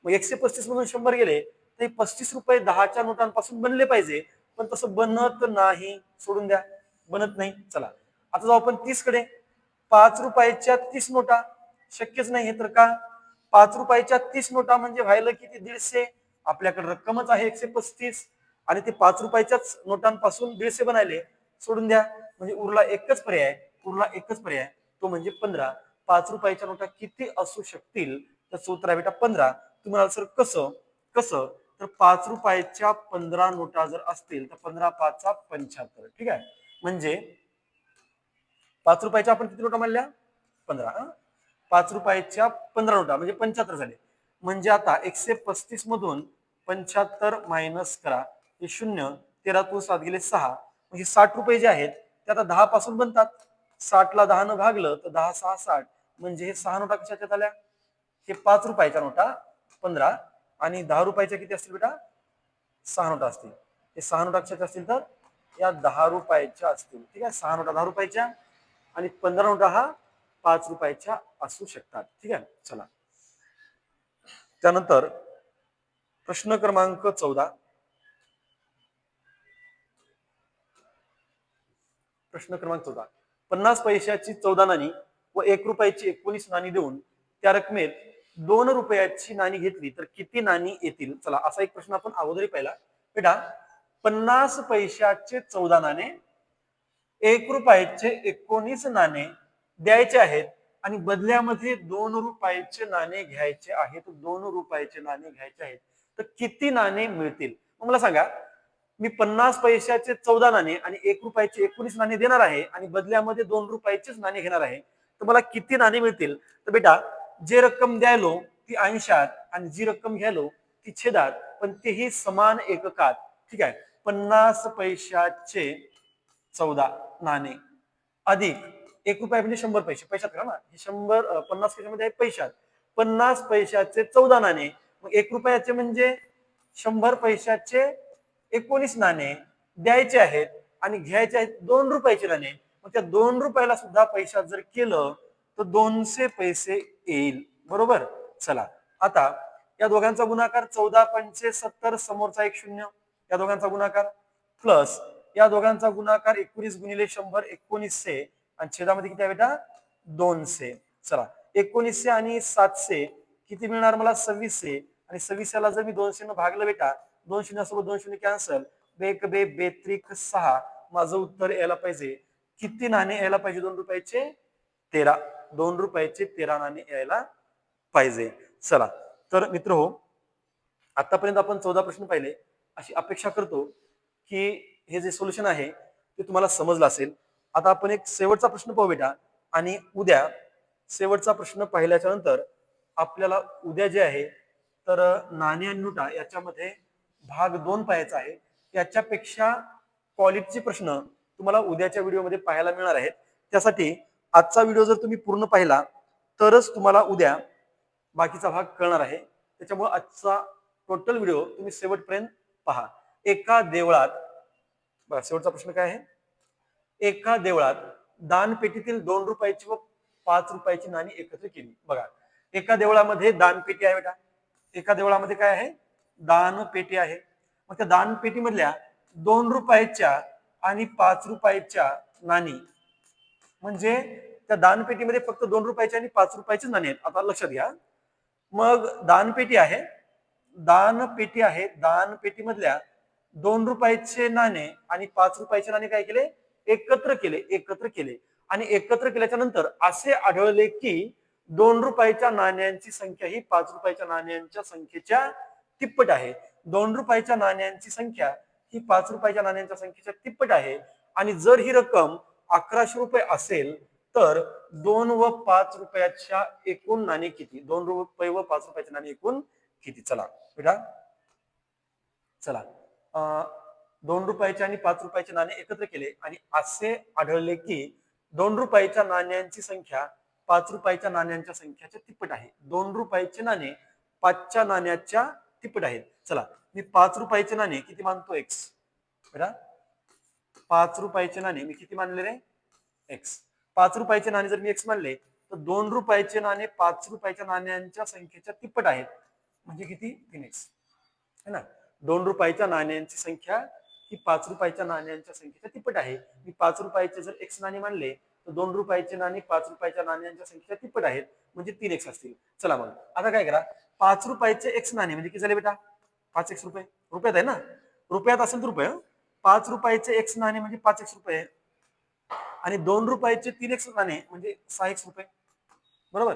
A: मग 135 मधून 100 गेले तर 35 रुपये 10च्या नोटांपासून बनले पाहिजे, पण तसं बनत नाही. सोडून द्या, बनत नाही. चला आता जाऊ आपण 30 कडे. 5 रुपयाच्या 30 नोटा शक्यच नाही हे तर का? 5 रुपयाच्या 30 नोटा म्हणजे व्हायला किती? 150. आपल्याकडे रक्कमच आहे 135 आणि ते 5 रुपयाच्याच नोटांपासून 150 बनायले. सोडून द्या. म्हणजे उरला एकच पर्याय, तो म्हणजे 15. 5 रुपयाच्या नोटा किती असू शकतील? त्याचं उत्तर आहे बेटा 15. तुम्हाला सर कसं? तर 5 रुपयाच्या 15 नोटा जर असतील तर 15 5 75. ठीक आहे, म्हणजे 5 रुपयाच्या आपण किती नोटा मानल्या? 15. 5 रुपयाच्या 15 नोटा म्हणजे 75 झाले. म्हणजे आता 135 मधून 75 मायनस करा, हे 0, 13 तून 7 गेले 6, म्हणजे 60 रुपये जे आहेत ते आता 10 पासून बनतात. 60 ला 10 न भागलं तर 10 6 60, म्हणजे हे 6 नोटा कशाच्यात आल्या? हे 5 रुपयाच्या नोटा 15 आणि 10 रुपयाच्या किती असतील बेटा? 6 नोटा असतील. हे 6 नोटा कशाच्या असतील तर या 10 रुपयाच्या असतील. ठीक आहे, 6 नोटा 10 रुपयाच्या आणि 15 नोटा हा 5 रुपयाच्या असू शकतात. ठीक आहे, चला त्यानंतर प्रश्न क्रमांक 14. प्रश्न क्रमांक 14. 50 पैशाची 14 नाणी व 1 रुपयाची 19 नाणी देऊन त्या रकमेत 2 रुपयाची नाणी घेतली तर किती नाणी येतील? चला, असा एक प्रश्न आपण अगोदरही पाहिला बेटा. 50 पैशाचे 14 नाणे, 1 रुपयाचे 19 नाणे द्यायचे आहेत आणि बदल्यामध्ये 2 रुपयाचे नाणे घ्यायचे आहेत. 2 रुपयाचे नाणे घ्यायचे आहेत तर किती नाणे मिळतील? मला सांगा, मी 50 पैशाचे 14 नाणे आणि 1 रुपयाचे 19 नाणे देणार आहे आणि बदल्यामध्ये 2 रुपयाचेच नाणे घेणार आहे, तर मला किती नाणे मिळतील? तर बेटा, जे रक्कम द्यायलो ती अंशात आणि जी रक्कम घ्यायलो ती छेदात, पण तेही समान एककात. ठीक आहे, 50 पैशाचे 14 नाणे अधिक 1 रुपया म्हणजे 100 पैसे, पैशात करा ना, हे 100 50 पैशामध्ये आहे पैशात. 50 पैशाचे 14 नाणे, मग 1 रुपयाचे म्हणजे 100 पैशाचे 19 नाणे द्यायचे आहेत आणि घ्यायचे आहेत 2 रुपयाचे नाणे. मग त्या 2 रुपयाला सुद्धा पैशात जर केलं तर 200 पैसे येईल. बरोबर. चला, आता या दोघांचा गुणाकार 14 पंचे 70, समोरचा एक 0, या दोघांचा गुणाकार प्लस या दोघांचा गुणाकार 19 गुणिले 100 1900 आणि छेदामध्ये किती आहे बेटा? 200. चला, 1900 आणि 700 किती मिळणार मला? 2600. आणि 2600 ला जर मी 200 न भागलं बेटा, 2 शून्यासोबत 2 शून्य कॅन्सल, बेक बे बेत्रिक 6. माझं उत्तर यायला पाहिजे किती नाणे यायला पाहिजे? 2 रुपयाचे 13. 2 रुपयाचे 13 नाणे यायला पाहिजे. चला, तर मित्र हो, आतापर्यंत आपण 14 प्रश्न पाहिले. अशी अपेक्षा करतो की हे जे सोल्युशन आहे ते तुम्हाला समजलं असेल. आता आपण एक शेवटचा प्रश्न पाहू बेटा, आणि उद्या शेवटचा प्रश्न पाहिल्याच्या नंतर आपल्याला उद्या जे आहे तर नाणी आणि नोटा याच्यामध्ये भाग 2 पाहायचा आहे. याच्यापेक्षा क्वालिटीचे प्रश्न तुम्हाला उद्याच्या व्हिडिओमध्ये पाहायला मिळणार आहेत. त्यासाठी आजचा व्हिडिओ जर तुम्ही पूर्ण पाहिला तरच तुम्हाला उद्या बाकीचा भाग कळणार आहे. त्याच्यामुळे आजचा टोटल व्हिडिओ तुम्ही शेवटपर्यंत पहा. एका देवळात, बघा शेवटचा प्रश्न काय आहे? एका देवळात दानपेटीतील 2 रुपयाची व 5 रुपयाची नाणी एकत्र केली. बघा, एका देवळामध्ये दानपेटी आहे बेटा. एका देवळामध्ये काय आहे? दानपेटी आहे. मग त्या दानपेटीमधल्या 2 रुपयाच्या आणि 5 रुपयाच्या नाणी, म्हणजे त्या दानपेटीमध्ये फक्त 2 रुपयाचे आणि 5 रुपयाचे नाणे आहेत. आता लक्षात घ्या, मग दानपेटी आहे, दानपेटी आहे, दानपेटीमधल्या 2 रुपयाचे नाणे आणि 5 रुपयाचे नाणे काय केले? एकत्र केले. एकत्र केले आणि एकत्र केल्याच्या नंतर असे आढळले की 2 रुपयाच्या नाण्यांची संख्या ही 5 रुपयाच्या नाण्यांच्या संख्येच्या तिप्पट आहे. 2 रुपयाच्या नाण्यांची संख्या ही 5 रुपयाच्या नाण्यांच्या संख्येच्या तिप्पट आहे. आणि जर ही रक्कम 1100 रुपये असेल तर 2 व 5 रुपयाच्या एकूण नाणे किती? 2 रुपये व 5 रुपयाचे नाणे एकूण किती? चला बेटा, चला, 2 रुपयाचे आणि 5 रुपयाचे नाणे एकत्र केले आणि असे आढळले की 2 रुपयाच्या नाण्यांची संख्या 5 रुपयाच्या नाण्यांच्या संख्येच्या तिप्पट आहे. 2 रुपयाचे नाणे 5च्या नाण्याच्या तिप्पट आहेत. चला, मी 5 रुपयाचे नाणे किती मानतो? एक्स. बेटा, 5 रुपयाचे नाणे मी किती मानले रे? एक्स. 5 रुपयाचे नाणे जर मी एक्स मानले तर 2 रुपयाचे नाणे 5 रुपयाच्या नाण्यांच्या संख्येच्या तिप्पट आहेत, म्हणजे किती? 3x है ना. 2 रुपयाच्या नाण्यांची संख्या ही 5 रुपयाच्या नाण्यांच्या संख्येच्या तिप्पट आहे. मी 5 रुपयाचे जर एक्स नाणे मानले तर 2 रुपयाचे नाणे 5 रुपयाच्या नाण्यांच्या संख्येच्या तिप्पट आहेत, म्हणजे 3x असतील. चला, मग आता काय करा, 5 रुपयाचे एक्स नाणे म्हणजे किती झाले बेटा? 5x रुपये. रुपयात आहे ना, रुपयात असेल तर रुपये. 5 रुपयाचे एक्स नाणे म्हणजे 5x रुपये आणि 2 रुपयाचे 3x नाणे म्हणजे 6x रुपये. बरोबर.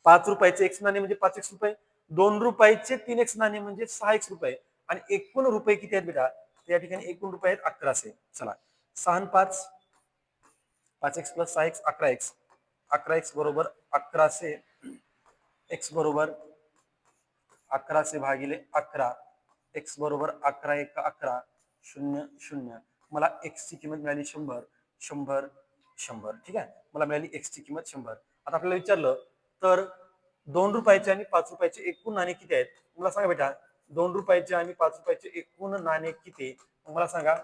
A: 5 रुपयाचे एक्स नाणे म्हणजे 5x रुपये ₹2 3x नाणे म्हणजे 6x रुपये आणि एकूण रुपये किती आहेत बेटा? त्या ठिकाणी एकूण रुपये आहेत 1100. चला 6 आणि 5 5x + 6x 11x 11x बरोबर 1100 x बरोबर 1100 भागिले 11 x बरोबर 11 1 11 0 0. मला x ची किंमत मिळाली 100 100 100. ठीक आहे, मला मिळाली x ची किंमत 100. आता आपल्याला विचारलं तर ₹2 आणि ₹5 एकूण नाणे किती आहेत? मला सांगा बेटा, ₹2 आणि ₹5 एकूण नाणे किती? मला सांगा,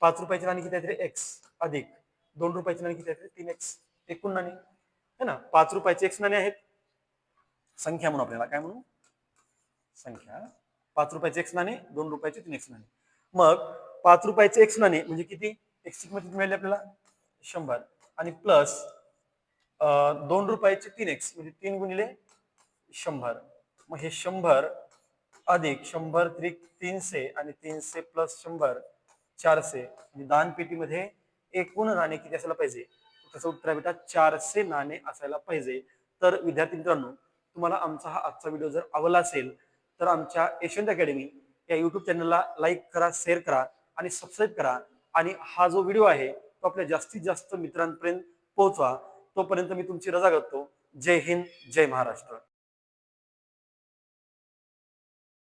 A: ₹5 नाणे किती आहेत रे? x अधिक ₹2 नाणे किती आहेत रे? 3x. एकूण नाणे है ना, ₹5 x नाणे आहेत. संख्या म्हणून आपल्याला काय म्हणू? संख्या. ₹5 x नाणे, ₹2 3x नाणे. मग ₹5 x नाणे म्हणजे किती? x ची किंमत किती मिळाली आपल्याला? 100 आणि प्लस ₹2 3x म्हणजे 3 गुणिले 100. मग हे 100 अधिक 100 त्रिक 300 आणि 300 प्लस 100 400. म्हणजे दानपेटीमध्ये एकूण नाणे किती असायला पाहिजे? त्याचं उत्तर आहे बेटा 400 नाणे असायला पाहिजे. तर विद्यार्थी मित्रांनो, तुम्हाला आमचा हा आजचा व्हिडिओ जर आवडला असेल तर आमच्या यशवंत अकॅडमी या युट्यूब चॅनलला लाईक करा, शेअर करा आणि सबस्क्राईब करा. आणि हा जो व्हिडिओ आहे तो आपल्या जास्तीत जास्त मित्रांपर्यंत पोहोचवा. तोपर्यंत मी तुमची रजा करतो. जय हिंद, जय महाराष्ट्र.